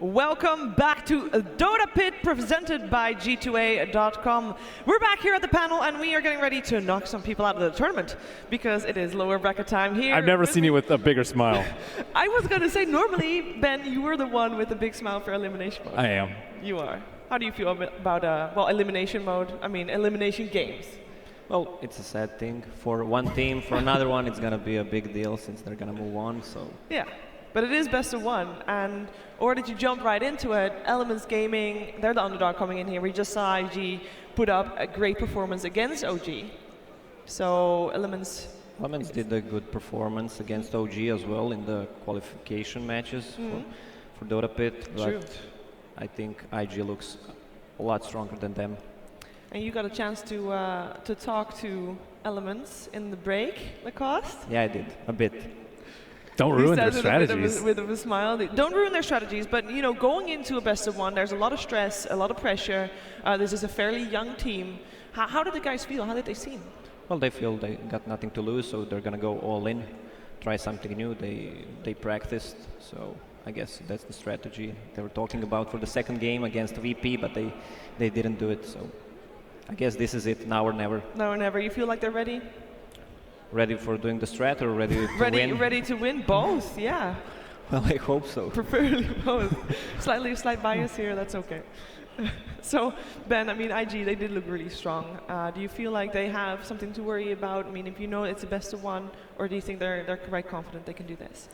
Welcome back to Dota Pit, presented by G2A.com. We're back here at the panel, and we are getting ready to knock some people out of the tournament, because it is lower bracket time here. I've never seen you with a bigger smile. I was going to say, normally, Ben, you were the one with the big smile for elimination mode. I am. You are. How do you feel about, elimination mode? I mean, elimination games. Well, it's a sad thing. For one team, for another one, it's going to be a big deal since they're going to move on, so... Yeah. But it is best of one, or did you jump right into it? Elements Gaming, they're the underdog coming in here. We just saw IG put up a great performance against OG. So Elements did a good performance against OG as well in the qualification matches for Dota Pit, but I think IG looks a lot stronger than them. And you got a chance to talk to Elements in the break, Lacoste? Yeah, I did, a bit. Don't ruin their strategies. With a smile. Don't ruin their strategies, but you know, going into a best of one, there's a lot of stress, a lot of pressure. This is a fairly young team. How did the guys feel? How did they seem? Well, they feel they got nothing to lose, so they're gonna go all in, try something new. They practiced, so I guess that's the strategy they were talking about for the second game against VP, but they didn't do it. So I guess this is it, now or never. Now or never. You feel like they're ready? Ready for doing the strat or ready to win? Ready to win both, yeah. Well, I hope so. Preferably both. Slight bias here, that's okay. So, Ben, I mean, IG, they did look really strong. Do you feel like they have something to worry about? I mean, if you know it's a best of one, or do you think they're quite confident they can do this?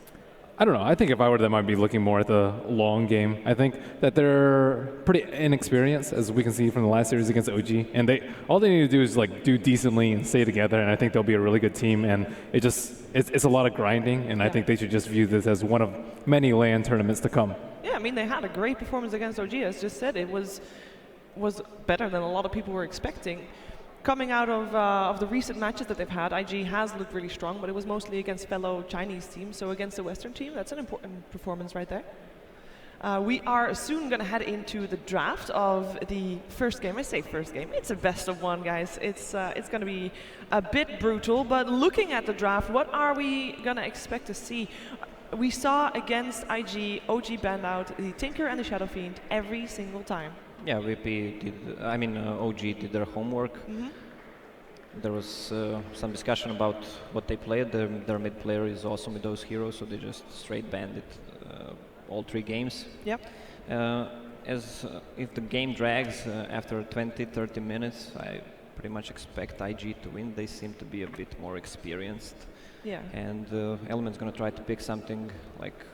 I don't know. I think if I were them, I'd be looking more at the long game. I think that they're pretty inexperienced, as we can see from the last series against OG. And all they need to do is like do decently and stay together. And I think they'll be a really good team. And it's a lot of grinding. And I think they should just view this as one of many LAN tournaments to come. Yeah, I mean, they had a great performance against OG. As just said, it was better than a lot of people were expecting. Coming out of the recent matches that they've had, IG has looked really strong, but it was mostly against fellow Chinese teams. So against the Western team, that's an important performance right there. We are soon going to head into the draft of the first game. I say first game. It's a best of one, guys. It's going to be a bit brutal, but looking at the draft, what are we going to expect to see? We saw against IG, OG banned out the Tinker and the Shadow Fiend every single time. Yeah, OG did their homework. There was some discussion about what they played. Their mid player is awesome with those heroes, so they just straight banned it all 3 games. Yep. If the game drags after 20-30 minutes, I pretty much expect IG to win. They seem to be a bit more experienced. Yeah. And Element's going to try to pick something like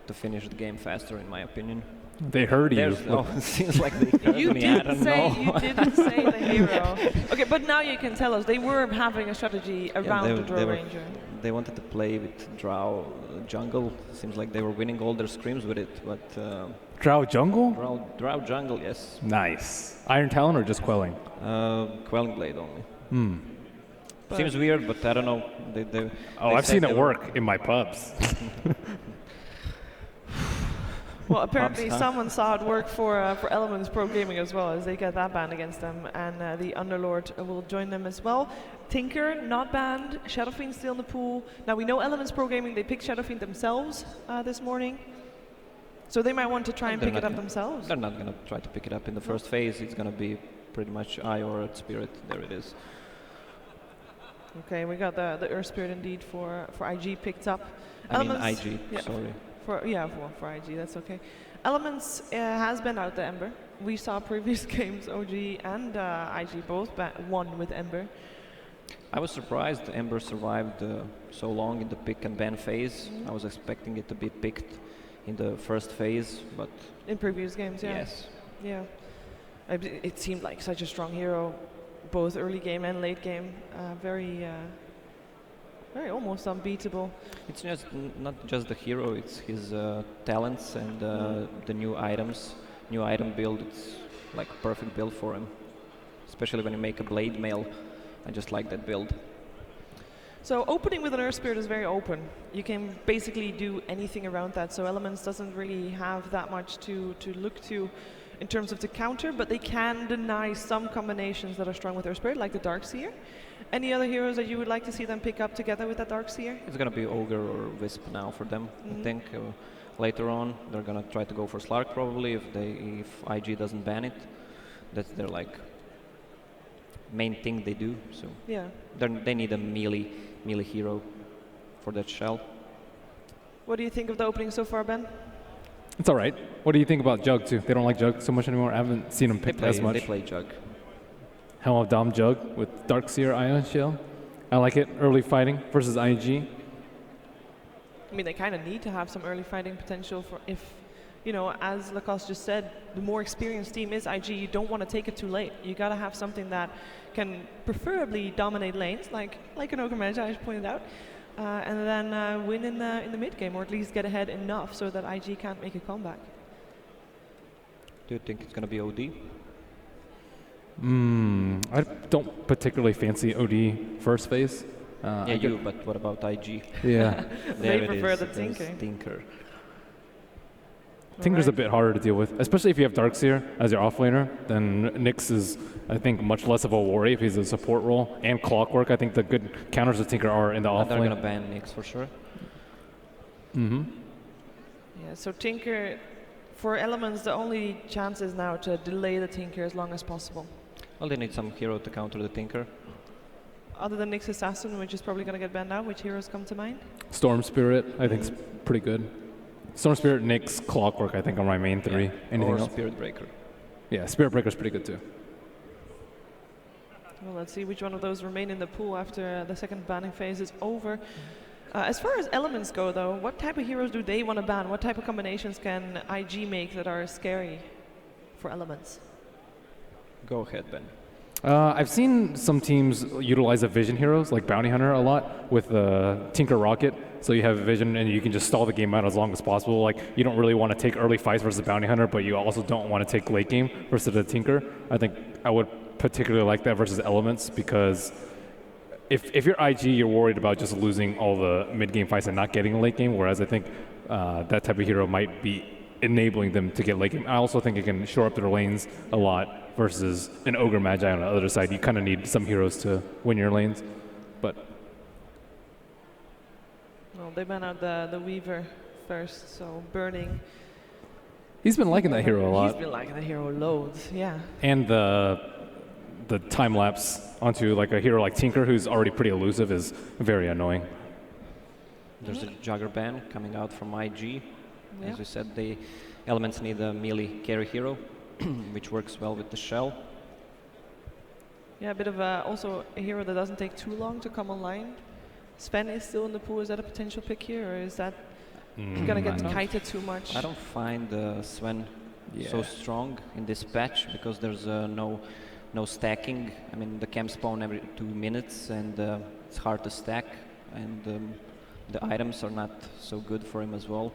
to finish the game faster, in my opinion. They heard you. It seems like they heard me. I don't know. You didn't say the hero. Okay, but now you can tell us. They were having a strategy around the Drow Ranger. They wanted to play with Drow jungle. Seems like they were winning all their scrims with it, but... Drow jungle? Drow jungle, yes. Nice. Iron Talon or just Quelling? Quelling Blade only. Seems weird, but I don't know. I've seen it work in my pubs. Well, apparently someone saw it work for Elements Pro Gaming as well, as they get that banned against them, and the Underlord will join them as well. Tinker, not banned. Shadow Fiend still in the pool. Now, we know Elements Pro Gaming, they picked Shadow Fiend themselves this morning, so they might want to try and pick it up themselves. They're not going to try to pick it up in the first phase. It's going to be pretty much Eye or Spirit. There it is. Okay, we got the Earth Spirit indeed for IG picked up. IG, sorry. For IG, that's okay. Elements has been out the Ember. We saw previous games, OG and IG both won with Ember. I was surprised Ember survived so long in the pick and ban phase. I was expecting it to be picked in the first phase, but... In previous games, yeah. Yes. Yeah. It seemed like such a strong hero, both early game and late game. Very almost unbeatable. It's just not just the hero, it's his talents and the new items. New item build, it's like a perfect build for him. Especially when you make a blade mail. I just like that build. So opening with an Earth Spirit is very open. You can basically do anything around that, so Elements doesn't really have that much to look to in terms of the counter, but they can deny some combinations that are strong with Earth Spirit, like the Darkseer. Any other heroes that you would like to see them pick up together with that Darkseer? It's going to be Ogre or Wisp now for them, I think. later on. They're gonna try to go for Slark probably if IG doesn't ban it. That's their like main thing they do. So Yeah. they need a melee hero for that shell. What do you think of the opening so far, Ben? It's all right. What do you think about Jug too? They don't like Jug so much anymore. I haven't seen him picked as much. They play Jug. Helm of Dom Jug with Darkseer Ion Shell. I like it. Early fighting versus IG. I mean, they kind of need to have some early fighting potential for if, you know, as Lacoste just said, the more experienced team is IG. You don't want to take it too late. You got to have something that can preferably dominate lanes, like an Ogre Magi, as pointed out, and then win in the mid game, or at least get ahead enough so that IG can't make a comeback. Do you think it's gonna be OD? I don't particularly fancy OD first phase. But what about IG? Yeah. They There it prefer is, the there's Tinker. Tinker. Tinker's a Alright. bit harder to deal with, especially if you have Darkseer as your offlaner. Then Nyx is, I think, much less of a worry if he's a support role. And Clockwork, I think the good counters of Tinker are in the They're gonna offlane. ban Nyx for sure. Yeah, so Tinker, for Elements, the only chance is now to delay the Tinker as long as possible. Well, they need some hero to counter the Tinker. Other than Nyx Assassin, which is probably going to get banned out, which heroes come to mind? Storm Spirit, I think, is pretty good. Storm Spirit, Nyx, Clockwork, I think, are my main three. Anything or else? Spirit Breaker. Yeah, Spirit Breaker's pretty good too. Well, let's see which one of those remain in the pool after the second banning phase is over. As far as Elements go, though, what type of heroes do they want to ban? What type of combinations can IG make that are scary for Elements? Go ahead, Ben. I've seen some teams utilize the Vision heroes, like Bounty Hunter, a lot with Tinker Rocket. So you have Vision and you can just stall the game out as long as possible. Like, you don't really want to take early fights versus Bounty Hunter, but you also don't want to take late game versus the Tinker. I think I would particularly like that versus Elements, because if you're IG, you're worried about just losing all the mid-game fights and not getting a late game, whereas I think that type of hero might be enabling them to get late game. I also think it can shore up their lanes a lot versus an Ogre Magi on the other side. You kind of need some heroes to win your lanes. But Well, they ban out the Weaver first, so Burning. he's been liking that hero a lot. He's been liking the hero loads, yeah. And the time lapse onto like a hero like Tinker, who's already pretty elusive, is very annoying. There's a Jugger ban coming out from IG. Yeah. As we said, the Elements need a melee carry hero, which works well with the shell. Yeah, a bit of also a hero that doesn't take too long to come online. Sven is still in the pool. Is that a potential pick here, or is that gonna get kited too much? I don't find Sven so strong in this patch because there's no stacking. I mean, the camp spawn every 2 minutes, and it's hard to stack, and the items are not so good for him as well.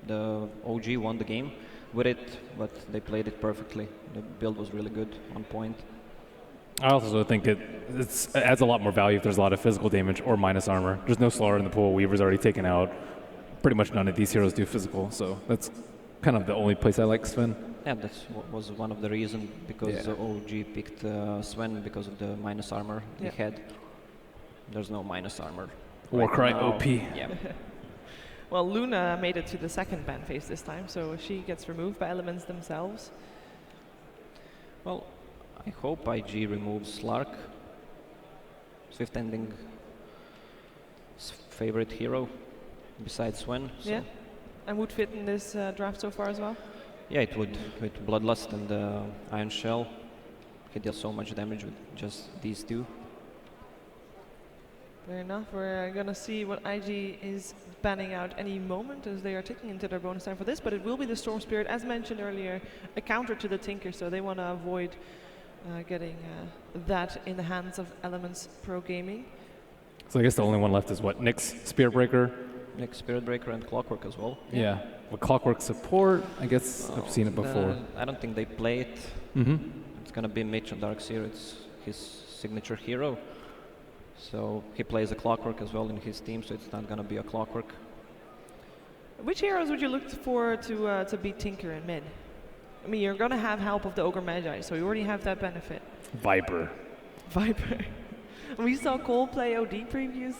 The OG won the game with it, but they played it perfectly. The build was really good, on point. I also think it adds a lot more value if there's a lot of physical damage or minus armor. There's no Slaughter in the pool. Weaver's already taken out. Pretty much none of these heroes do physical, so that's kind of the only place I like Sven. Yeah, that was one of the reasons, because OG picked Sven because of the minus armor they had. There's no minus armor. Warcry now. OP. Yeah. Well, Luna made it to the second ban phase this time, so she gets removed by Elements themselves. Well, I hope IG removes Slark. Swift Ending's favorite hero besides Sven. So Yeah, and would fit in this draft so far as well. yeah, it would, with Bloodlust and Iron Shell. He deals so much damage with just these two. Fair enough. We're gonna see what IG is banning out any moment as they are taking into their bonus time for this, but it will be the Storm Spirit, as mentioned earlier, a counter to the Tinker, so they want to avoid getting that in the hands of Elements Pro Gaming. So I guess the only one left is what? Nyx, Spirit Breaker. Nyx, Spirit Breaker, and Clockwork as well. Yeah. With Clockwork support, I guess I've seen it before. I don't think they play it. It's gonna be Mitch on Darkseer. It's his signature hero. So he plays a Clockwork as well in his team, so it's not gonna be a Clockwork. Which heroes would you look for to beat Tinker in mid? I mean, you're gonna have help of the Ogre Magi, so you already have that benefit. Viper. Viper. We saw Cole play OD previous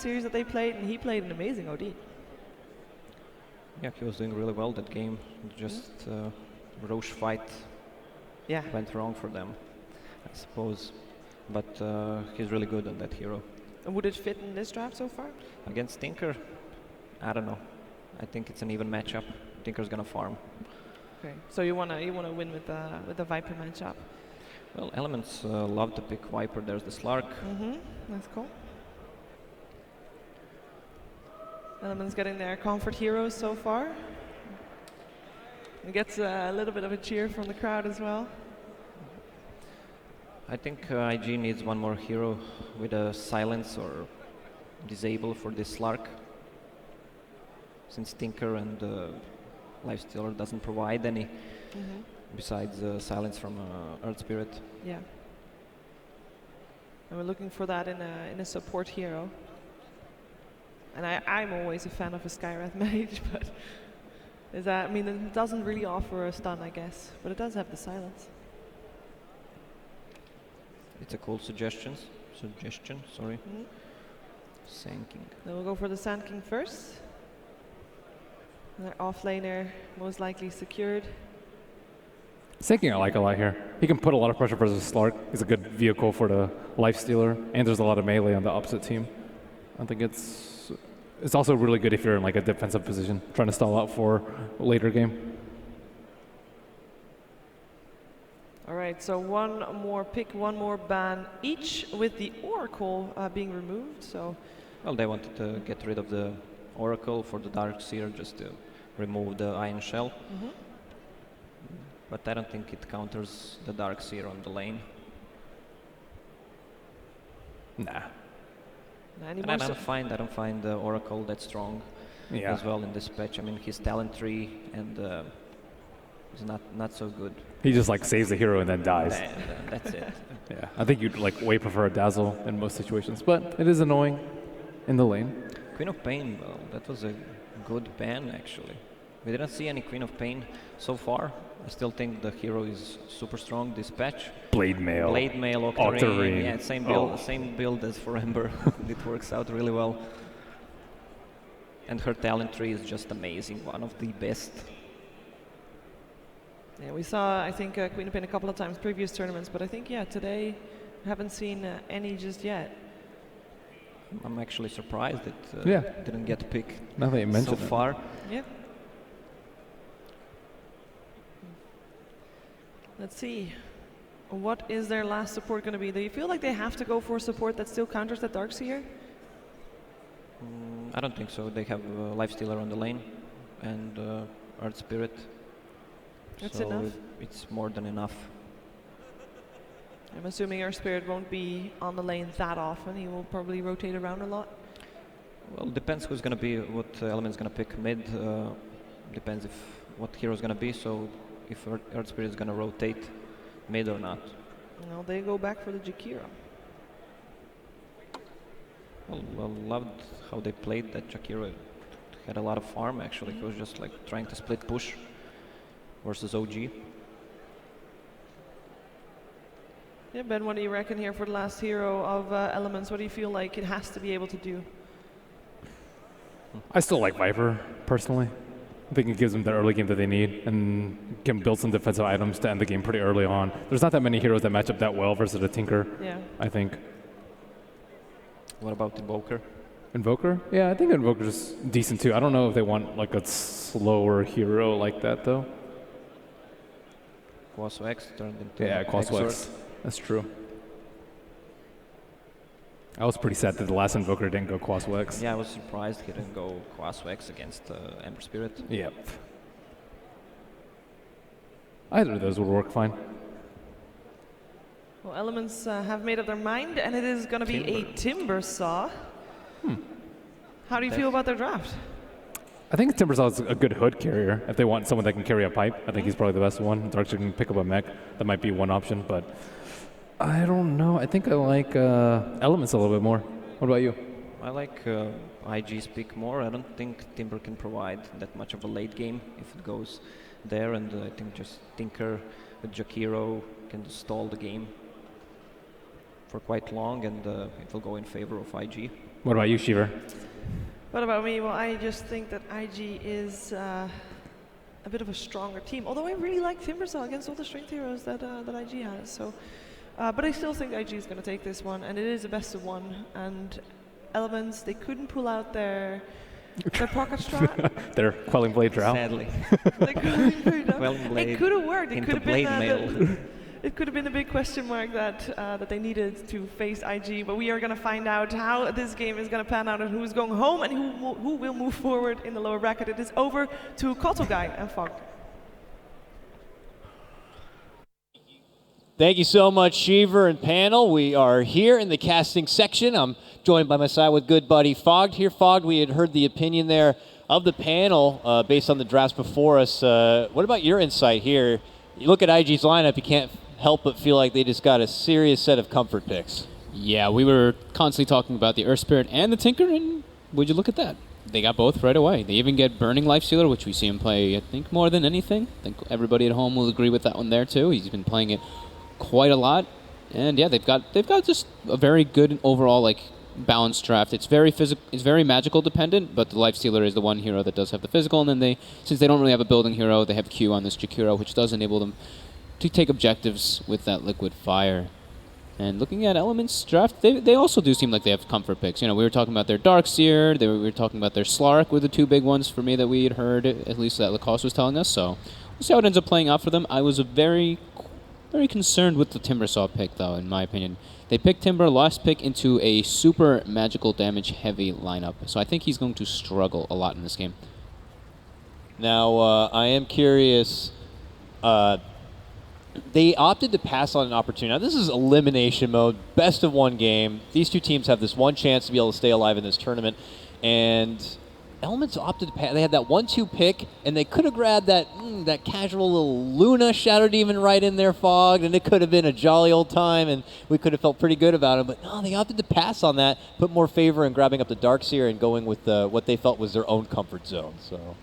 series that they played, and he played an amazing OD. Yeah, he was doing really well that game. Just Roche fight Yeah. went wrong for them, I suppose. But he's really good on that hero. And would it fit in this draft so far? Against Tinker, I don't know. I think it's an even matchup. Tinker's gonna farm. Okay. So you wanna win with the Viper matchup. Well, Elements love to pick Viper. There's the Slark. That's cool. Elements getting their comfort heroes so far. It gets a little bit of a cheer from the crowd as well. I think IG needs one more hero with a silence or disable for this Slark. Since Tinker and Lifestealer doesn't provide any besides silence from Earth Spirit. Yeah. And we're looking for that in a support hero. And I'm always a fan of a Skywrath mage, but I mean, it doesn't really offer a stun, I guess, but it does have the silence. It's a cool suggestion, sorry. Sand King. Then we'll go for the Sand King first. Their offlaner most likely secured. Sinking I like a lot here. He can put a lot of pressure versus Slark. He's a good vehicle for the Lifestealer, and there's a lot of melee on the opposite team. I think it's also really good if you're in like a defensive position, trying to stall out for a later game. All right, so one more pick, one more ban each, with the Oracle being removed. So, well, they wanted to get rid of the Oracle for the Darkseer, just to remove the Iron Shell. But I don't think it counters the Darkseer on the lane. Nah. And I don't find the Oracle that strong as well in this patch. I mean, his talent tree and is not so good. He just like saves the hero and then dies. That's it. Yeah, I think you'd like way prefer a Dazzle in most situations, but it is annoying in the lane. Queen of Pain, well, that was a good ban actually. We didn't see any Queen of Pain so far. I still think the hero is super strong this patch. Blade Mail, Octarine. Yeah, same build as for Ember. It works out really well. And her talent tree is just amazing, one of the best. Yeah, we saw, I think, Queen of Pain a couple of times previous tournaments, but I think, yeah, today I haven't seen any just yet. I'm actually surprised it didn't get picked so far. Yeah. Let's see. What is their last support going to be? Do you feel like they have to go for support that still counters the Darkseer? I don't think so. They have Lifestealer on the lane and Earth Spirit. That's so enough? It's more than enough. I'm assuming Earth Spirit won't be on the lane that often. He will probably rotate around a lot. Well, depends who's going to be, what element's going to pick mid. Depends if what hero's going to be. So if Earth Spirit is going to rotate mid or not. No, they go back for the Jakiro. Well, loved how they played that Jakiro. Had a lot of farm actually. He was just like trying to split push versus OG. Yeah, Ben, what do you reckon here for the last hero of Elements? What do you feel like it has to be able to do? I still like Viper, personally. I think it gives them the early game that they need and can build some defensive items to end the game pretty early on. There's not that many heroes that match up that well versus a Tinker, I think. What about Invoker? Invoker? Yeah, I think Invoker's decent too. I don't know if they want like a slower hero like that though. Quaswa X turned into Quaswa X. That's true. I was pretty sad that the last Invoker didn't go Quaswa X. Yeah, I was surprised he didn't go Quaswa X against Ember Spirit. Yep. Either of those would work fine. Well, Elements have made up their mind, and it is going to be a Timber Saw. How do you feel about their draft? I think Timbersaw is a good hood carrier. If they want someone that can carry a pipe, I think he's probably the best one. Darkseer can pick up a mech. That might be one option, but I don't know. I think I like Elements a little bit more. What about you? I like IG's pick more. I don't think Timber can provide that much of a late game if it goes there, and I think just Tinker with Jakiro can stall the game for quite long, and it will go in favor of IG. What about you, Shiver? What about me? Well, I just think that IG is a bit of a stronger team. Although I really like Timbersaw against all the strength heroes that IG has. So, but I still think IG is going to take this one, and it is a best of one. And Elements, they couldn't pull out their pocket strat. They're Quelling Blade Drow. Sadly. They couldn't put it up. Quelling Blade It could have worked. It into could have been Blade Mail. it could have been a big question mark that they needed to face IG. But we are going to find out how this game is going to pan out and who's going home and who will move forward in the lower bracket. It is over to Kotelguy and Fog. Thank you so much, Shiver and panel. We are here in the casting section. I'm joined by my side with good buddy Fogged here. Fogged, we had heard the opinion there of the panel based on the drafts before us. What about your insight here? You look at IG's lineup, you can't help but feel like they just got a serious set of comfort picks. Yeah, we were constantly talking about the Earth Spirit and the Tinker, and would you look at that? They got both right away. They even get Burning Lifestealer, which we see him play, I think, more than anything. I think everybody at home will agree with that one there, too. He's been playing it quite a lot, and yeah, they've got just a very good overall balanced draft. It's very it's very magical dependent, but the Lifestealer is the one hero that does have the physical, and then since they don't really have a building hero, they have Q on this Jakiro, which does enable them to take objectives with that liquid fire. And looking at Elements draft, they also do seem like they have comfort picks. You know, we were talking about their Darkseer, we were talking about their Slark were the two big ones for me that we had heard, at least that Lacoste was telling us. So we'll see how it ends up playing out for them. I was very concerned with the Timbersaw pick, though, in my opinion. They picked Timber, last pick, into a super magical damage heavy lineup. So I think he's going to struggle a lot in this game. Now, I am curious. They opted to pass on an opportunity. Now, this is elimination mode, best of one game. These two teams have this one chance to be able to stay alive in this tournament. And Elements opted to pass. They had that 1-2 pick, and they could have grabbed that casual little Luna Shadow Demon right in there, Fogged, and it could have been a jolly old time, and we could have felt pretty good about it. But no, they opted to pass on that, put more favor in grabbing up the Darkseer and going with what they felt was their own comfort zone. So,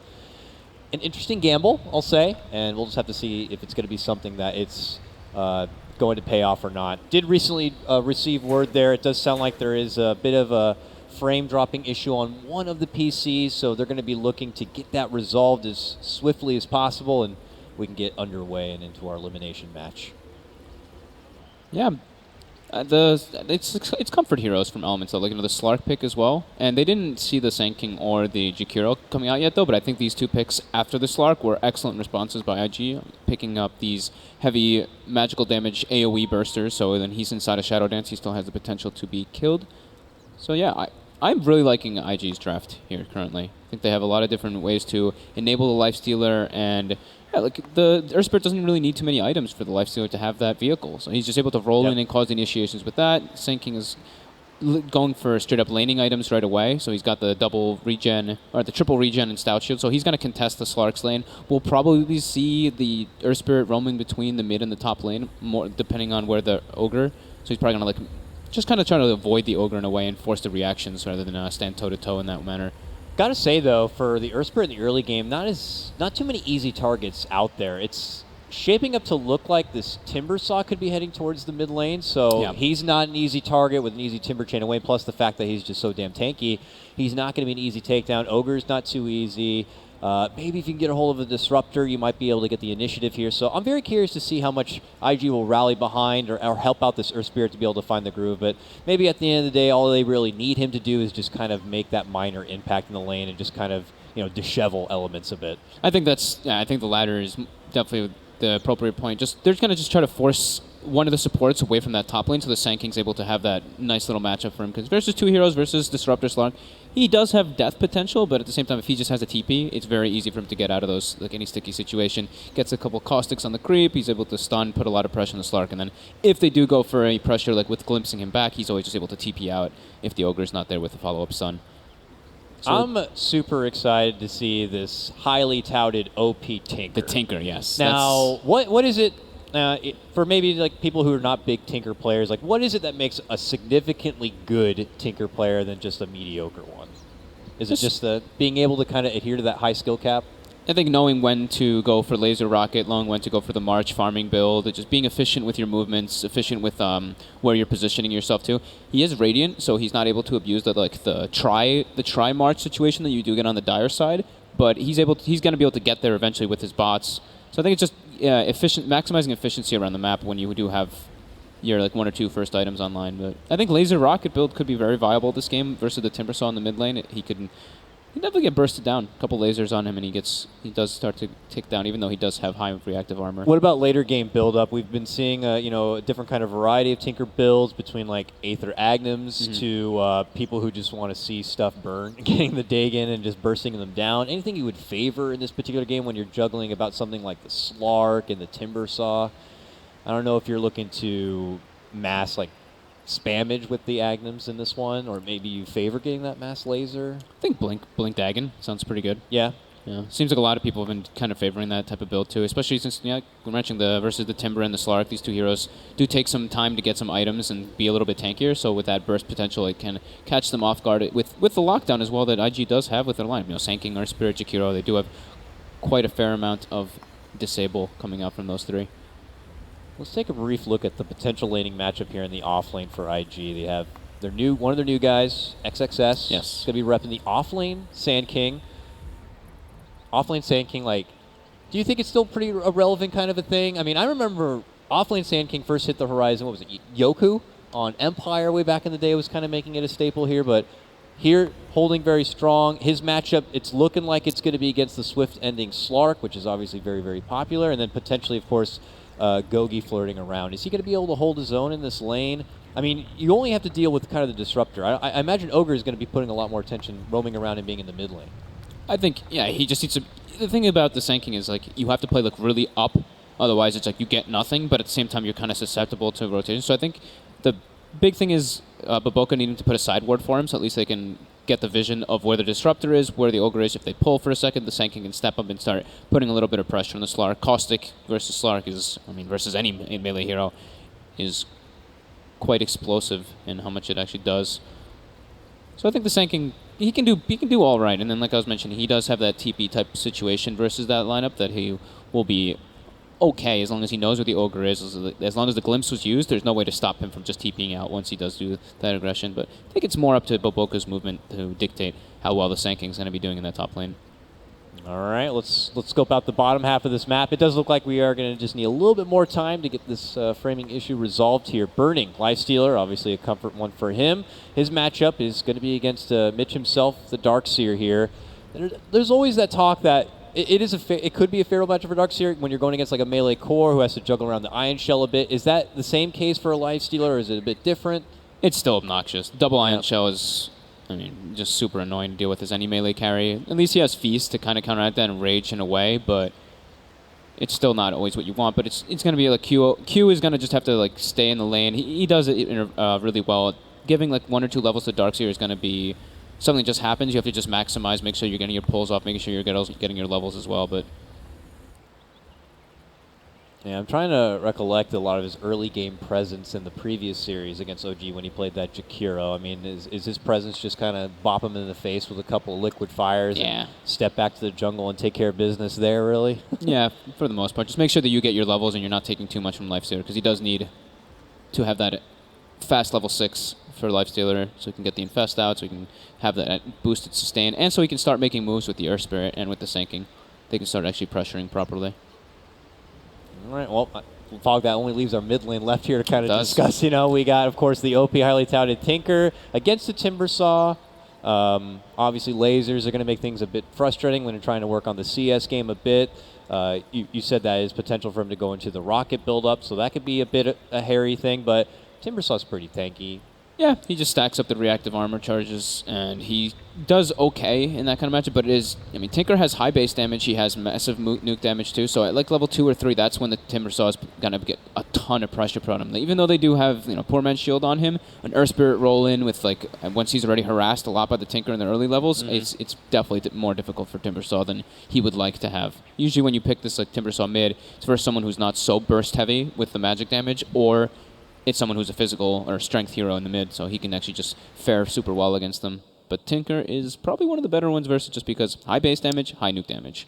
an interesting gamble, I'll say, and we'll just have to see if it's going to be something that it's going to pay off or not. Did recently receive word there. It does sound like there is a bit of a frame dropping issue on one of the PCs, so they're going to be looking to get that resolved as swiftly as possible, and we can get underway and into our elimination match. Yeah, it's comfort heroes from Elements, though, like the Slark pick as well. And they didn't see the Sand King or the Jakiro coming out yet, though, but I think these two picks after the Slark were excellent responses by IG, picking up these heavy magical damage AoE bursters, so then he's inside a Shadow Dance, he still has the potential to be killed. So yeah, I'm really liking IG's draft here currently. I think they have a lot of different ways to enable the Lifestealer, and yeah, the Earth Spirit doesn't really need too many items for the Lifestealer to have that vehicle. So he's just able to roll in and cause the initiations with that. Sand King is going for straight up laning items right away. So he's got the double regen, or the triple regen and Stout Shield. So he's going to contest the Slark's lane. We'll probably see the Earth Spirit roaming between the mid and the top lane, more depending on where the Ogre. So he's probably going to just kind of trying to avoid the Ogre in a way and force the reactions rather than stand toe-to-toe in that manner. Gotta say, though, for the Earth Spirit in the early game, not too many easy targets out there. It's shaping up to look like this Timbersaw could be heading towards the mid lane, so he's not an easy target with an easy Timber chain away, plus the fact that he's just so damn tanky. He's not going to be an easy takedown. Ogre's not too easy. Maybe if you can get a hold of a Disruptor, you might be able to get the initiative here. So I'm very curious to see how much IG will rally behind or help out this Earth Spirit to be able to find the groove. But maybe at the end of the day, all they really need him to do is just kind of make that minor impact in the lane and just kind of, dishevel Elements a bit. I think I think the latter is definitely the appropriate point. They're going to just try to force one of the supports away from that top lane so the Sand King's able to have that nice little matchup for him. Because versus two heroes versus Disruptor Slark, he does have death potential, but at the same time, if he just has a TP, it's very easy for him to get out of those, any sticky situation. Gets a couple caustics on the creep, he's able to stun, put a lot of pressure on the Slark, and then if they do go for any pressure, with glimpsing him back, he's always just able to TP out if the Ogre's not there with the follow-up stun. So I'm super excited to see this highly touted OP Tinker. The Tinker, yes. Now, what is it, for maybe people who are not big Tinker players, what is it that makes a significantly good Tinker player than just a mediocre one? Is it just being able to kind of adhere to that high skill cap? I think knowing when to go for laser rocket, knowing when to go for the march farming build, just being efficient with your movements, efficient with where you're positioning yourself to. He is radiant, so he's not able to abuse the try march situation that you do get on the dire side. But he's going to be able to get there eventually with his bots. So I think it's just maximizing efficiency around the map when you do have your like 1 or 2 first items online. But I think laser rocket build could be very viable this game versus the Timbersaw in the mid lane. He definitely get bursted down. A couple lasers on him, and he does start to tick down, even though he does have high reactive armor. What about later game build-up? We've been seeing a different kind of variety of Tinker builds between like Aether Agnums to people who just want to see stuff burn, getting the dig in and just bursting them down. Anything you would favor in this particular game when you're juggling about something like the Slark and the Timbersaw? I don't know if you're looking to mass like spammage with the Agnums in this one, or maybe you favor getting that mass laser. I think Blink Dagon sounds pretty good. Yeah. Yeah. Seems like a lot of people have been kind of favoring that type of build too, especially since we're mentioning versus the Timber and the Slark. These 2 heroes do take some time to get some items and be a little bit tankier. So with that burst potential, it can catch them off guard with the lockdown as well that IG does have with their line. Sanking or Spirit Jakiro, they do have quite a fair amount of disable coming out from those 3. Let's take a brief look at the potential laning matchup here in the off lane for IG. They have one of their new guys, XXS. Yes. Going to be repping the off lane Sand King. Off lane Sand King, do you think it's still pretty irrelevant kind of a thing? I mean, I remember off lane Sand King first hit the horizon. What was it? Yoku on Empire way back in the day was kind of making it a staple here, but here holding very strong. His matchup, it's looking like it's going to be against the Swift ending Slark, which is obviously very, very popular, and then potentially, of course, Gogi flirting around. Is he going to be able to hold his own in this lane? I mean, you only have to deal with kind of the disruptor. I imagine Ogre is going to be putting a lot more attention roaming around and being in the mid lane. I think, he just needs to... The thing about the Sanking is, you have to play, really up. Otherwise, it's you get nothing, but at the same time, you're kind of susceptible to rotation. So I think the big thing is Baboka needing to put a side ward for him, so at least they can get the vision of where the disruptor is, where the Ogre is. If they pull for a second, the Sanking can step up and start putting a little bit of pressure on the Slark. Caustic versus Slark is, versus any melee hero, is quite explosive in how much it actually does. So I think the Sanking, he can do all right. And then, like I was mentioning, he does have that TP type situation versus that lineup that he will be okay as long as he knows where the Ogre is. As long as the Glimpse was used, there's no way to stop him from just TPing out once he does do that aggression. But I think it's more up to Baboka's movement to dictate how well the Sanking's going to be doing in that top lane. All right, let's scope out the bottom half of this map. It does look like we are going to just need a little bit more time to get this framing issue resolved here. Burning, Lifestealer, obviously a comfort one for him. His matchup is going to be against Mitch himself, the Darkseer here. There's always that talk that it could be a favorable matchup for Darkseer when you're going against a melee core who has to juggle around the Iron Shell a bit. Is that the same case for a Lifestealer, or is it a bit different? It's still obnoxious. Double Iron Shell is... just super annoying to deal with as any melee carry. At least he has Feast to kind of counteract that and Rage in a way, but it's still not always what you want. But it's going to be Q is going to just have to stay in the lane. He does it really well. Giving 1 or 2 levels to Darkseer is going to be something that just happens. You have to just maximize, make sure you're getting your pulls off, making sure you're getting your levels as well. But yeah, I'm trying to recollect a lot of his early game presence in the previous series against OG when he played that Jakiro. I mean, is his presence just kind of bop him in the face with a couple of liquid fires and step back to the jungle and take care of business there, really? Yeah, for the most part. Just make sure that you get your levels and you're not taking too much from Lifestealer, because he does need to have that fast level 6 for Lifestealer so he can get the Infest out, so he can have that boosted sustain, and so he can start making moves with the Earth Spirit and with the Sanking. They can start actually pressuring properly. All right, well, Fog, that only leaves our mid lane left here to kind of discuss. We got, of course, the OP highly touted Tinker against the Timbersaw. Obviously, lasers are going to make things a bit frustrating when you're trying to work on the CS game a bit. You said that is potential for him to go into the rocket build-up, so that could be a bit a hairy thing, but Timbersaw's pretty tanky. Yeah, he just stacks up the reactive armor charges, and he does okay in that kind of matchup, but it is... Tinker has high base damage, he has massive nuke damage too, so at level 2 or 3, that's when the Timbersaw is going to get a ton of pressure put on him. Even though they do have, Poor Man's Shield on him, an Earth Spirit roll in with, once he's already harassed a lot by the Tinker in the early levels, it's definitely more difficult for Timbersaw than he would like to have. Usually when you pick this Timbersaw mid, it's for someone who's not so burst heavy with the magic damage, or it's someone who's a physical or strength hero in the mid, so he can actually just fare super well against them. But Tinker is probably one of the better ones versus just because high base damage, high nuke damage.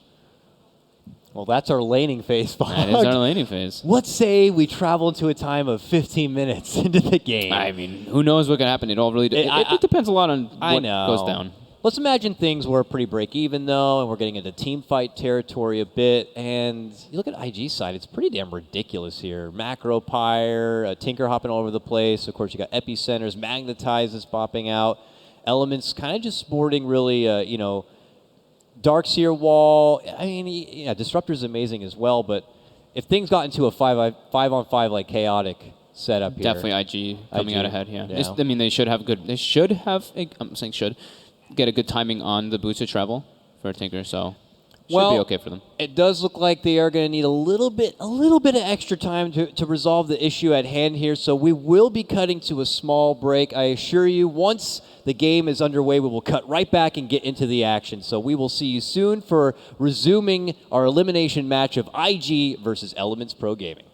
Well, that's our laning phase. That is our laning phase. Let's say we travel into a time of 15 minutes into the game. I mean, who knows what can happen? It all really it depends a lot on what goes down. Let's imagine things were pretty break-even, though, and we're getting into team fight territory a bit. And you look at IG's side, it's pretty damn ridiculous here. Macro Pyre, Tinker hopping all over the place. Of course, you got Epicenters, Magnetizes popping out. Elements kind of just sporting really, Darkseer Wall. I mean, yeah, Disruptor's amazing as well, but if things got into a 5-on-5 like chaotic setup here. Definitely IG coming out ahead, yeah. I mean, they should have get a good timing on the booster travel for Tinker, so should be okay for them. It does look like they are going to need a little bit of extra time to resolve the issue at hand here, so we will be cutting to a small break. I assure you, once the game is underway, we will cut right back and get into the action. So we will see you soon for resuming our elimination match of IG versus Elements Pro Gaming.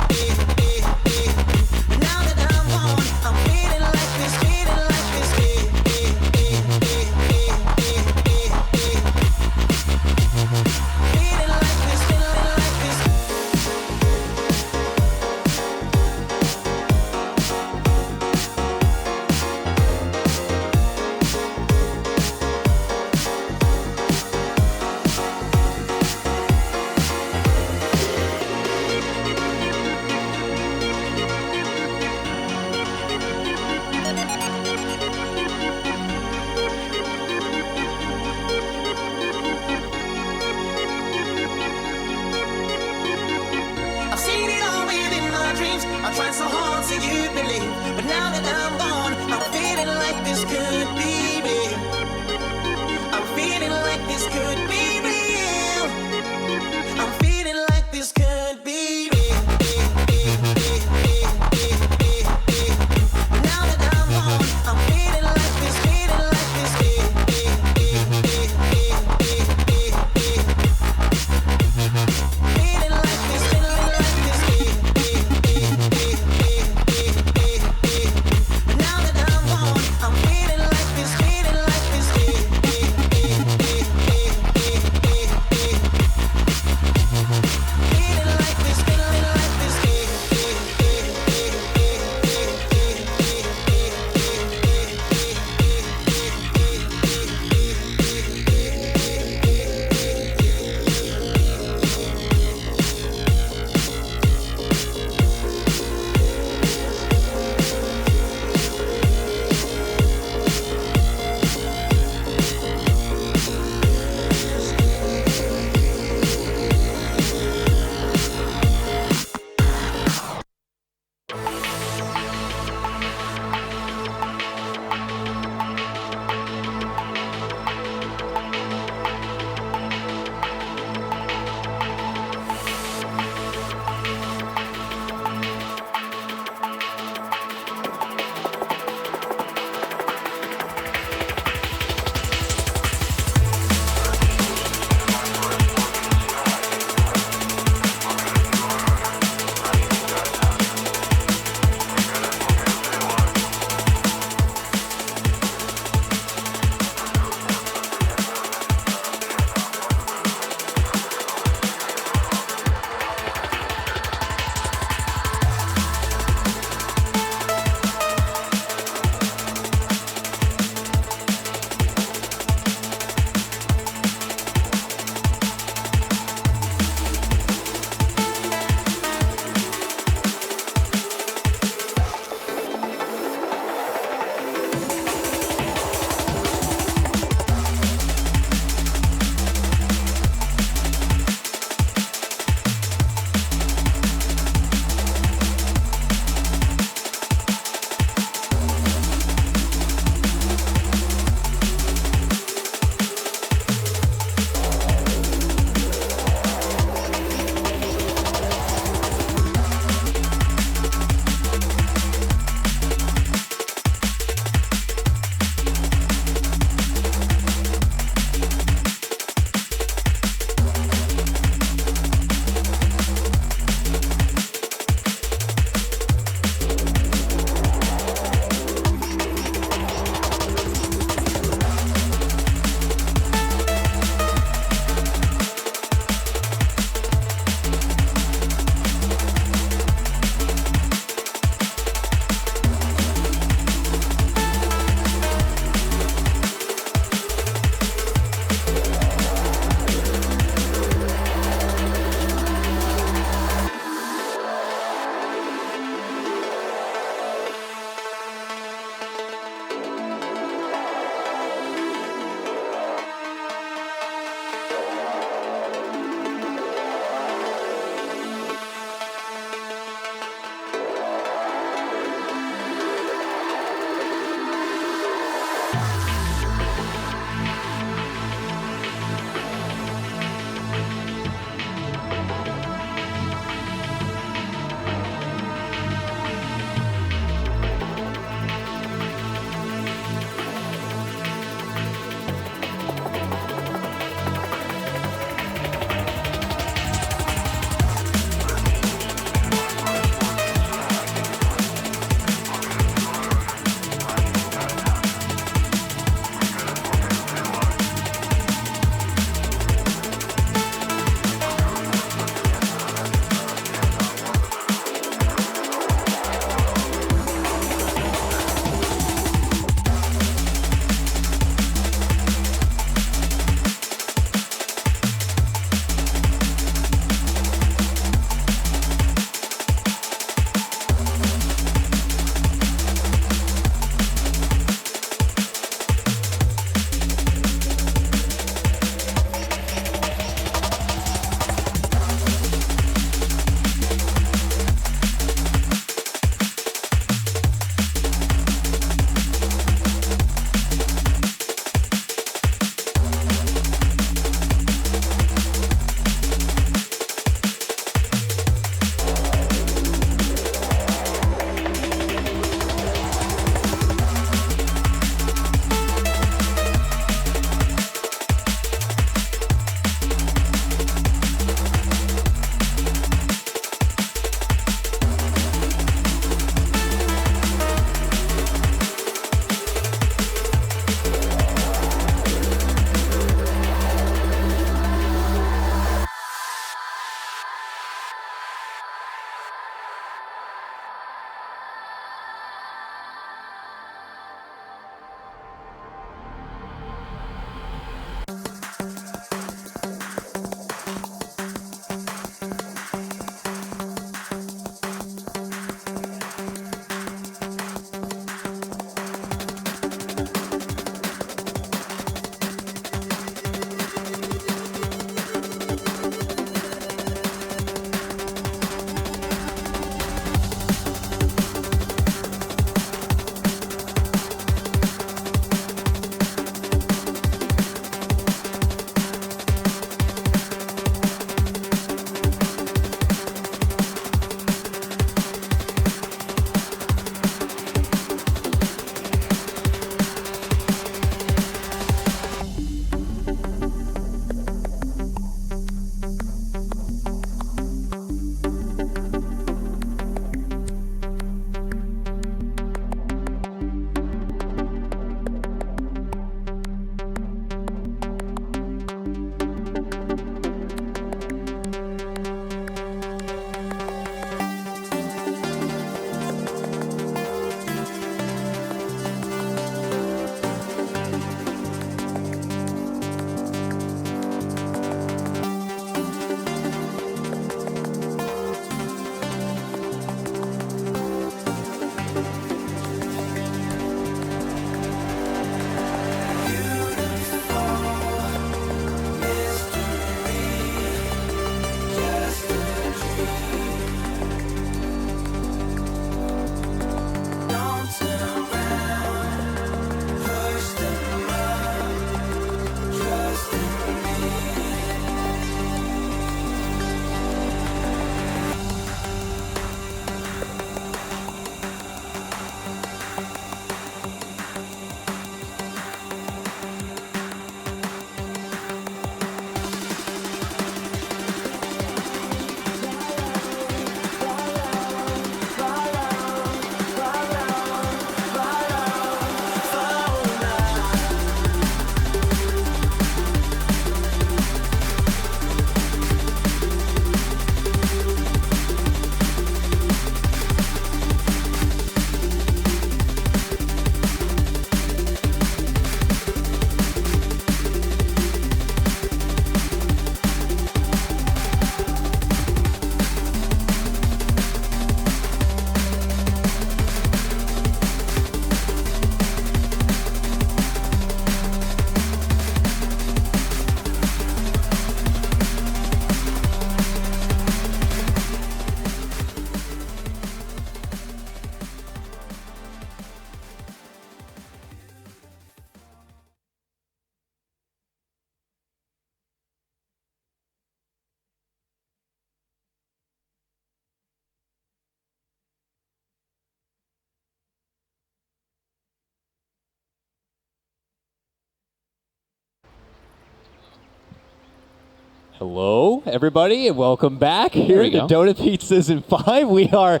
Hello, everybody, and welcome back here we to go. Dota Pete Season 5. We are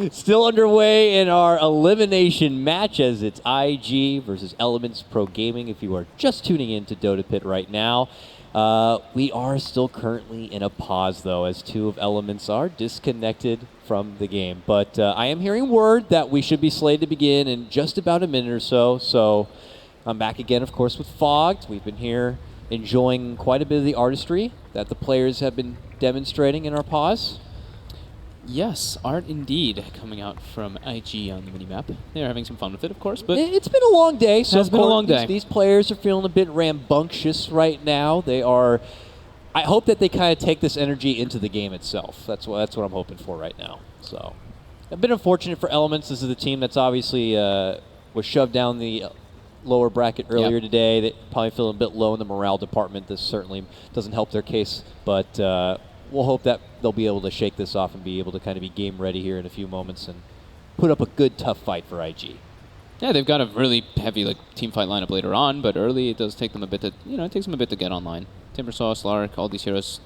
still underway in our elimination match as it's IG versus Elements Pro Gaming. If you are just tuning in to Dota Pit right now, we are still currently in a pause, though, as two of Elements are disconnected from the game. But I am hearing word that we should be slated to begin in just about a minute or so. So I'm back again, of course, with Fogged. We've been here enjoying quite a bit of the artistry that the players have been demonstrating in our pause. Yes, art indeed coming out from IG on the minimap. They're having some fun with it, of course, but It's been a long day, so Has of been a course long day. These players are feeling a bit rambunctious right now. They are. I hope that they kind of take this energy into the game itself. That's what I'm hoping for right now. So, a bit unfortunate for Elements. This is the team that's obviously was shoved down the lower bracket earlier today. They probably feeling a bit low in the morale department. This certainly doesn't help their case, but we'll hope that they'll be able to shake this off and be able to kind of be game ready here in a few moments and put up a good, tough fight for IG. yeah, they've got a really heavy team fight lineup later on, but early it does take them a bit to, it takes them a bit to get online. Timbersaw, Slark, all these heroes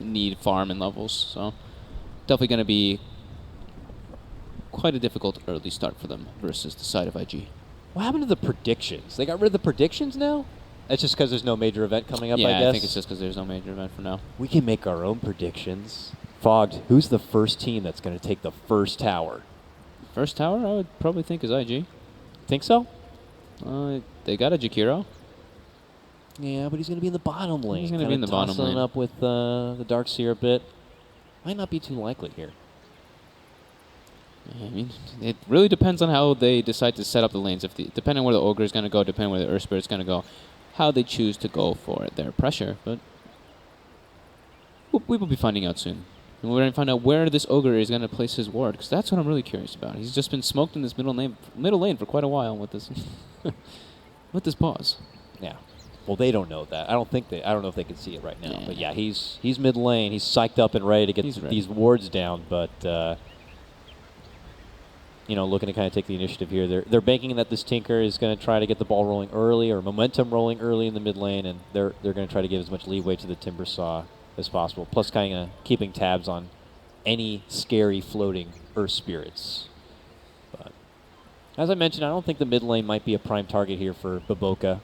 need farm and levels, so definitely going to be quite a difficult early start for them versus the side of IG. What happened to the predictions? They got rid of the predictions now? That's just because there's no major event coming up, Yeah, I guess? I think it's just because there's no major event for now. We can make our own predictions. Fogged, who's the first team that's going to take the first tower? First tower, I would probably think is IG. Think so? They got a Jakiro. Yeah, but he's going to be in the bottom lane. He's gonna be in the bottom tossing lane. up with the Darkseer a bit. Might not be too likely here. I mean, it really depends on how they decide to set up the lanes. Depending on where the Ogre is going to go, depending on where the Earth Spirit is going to go, how they choose to go for their pressure. But we will be finding out soon. And we're going to find out where this Ogre is going to place his ward, because that's what I'm really curious about. He's just been smoked in this middle lane for quite a while with this with this pause. Yeah. Well, they don't know that. I don't know if they can see it right now. Yeah. But yeah, he's mid lane. He's psyched up and ready to get He's ready. these wards down. But looking to kind of take the initiative here. They're banking that this Tinker is going to try to get the ball rolling early or momentum rolling early in the mid lane, and they're going to try to give as much leeway to the Timbersaw as possible. Plus, kind of keeping tabs on any scary floating Earth Spirits. But as I mentioned, I don't think the mid lane might be a prime target here for Baboka.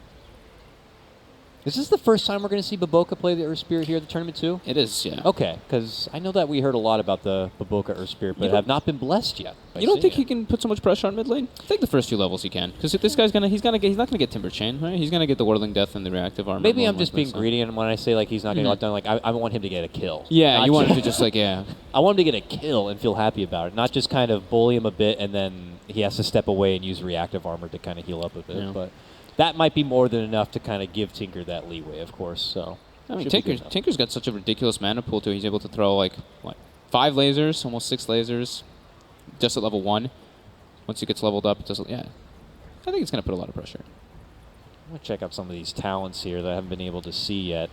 Is this the first time we're going to see Baboka play the Earth Spirit here at the tournament too? It is, yeah. Okay, because I know that we heard a lot about the Baboka Earth Spirit, but have not been blessed yet. You don't think he can put so much pressure on mid lane? I think the first few levels he can, because this guy's he's not gonna get Timber Chain, right? He's gonna get the Whirling Death and the reactive armor. Maybe more I'm just likely, being so. greedy, and when I say like he's not getting locked down, like I want him to get a kill. Yeah, Not you want him ju- to just I want him to get a kill and feel happy about it, not just kind of bully him a bit and then he has to step away and use reactive armor to kind of heal up a bit. Yeah. But that might be more than enough to kind of give Tinker that leeway, of course. So I mean, should be good enough. Tinker's got such a ridiculous mana pool too. He's able to throw like 5 lasers, almost 6 lasers, just at level 1. Once he gets leveled up, it doesn't. Yeah, I think it's gonna put a lot of pressure. I'm going to check out some of these talents here that I haven't been able to see yet.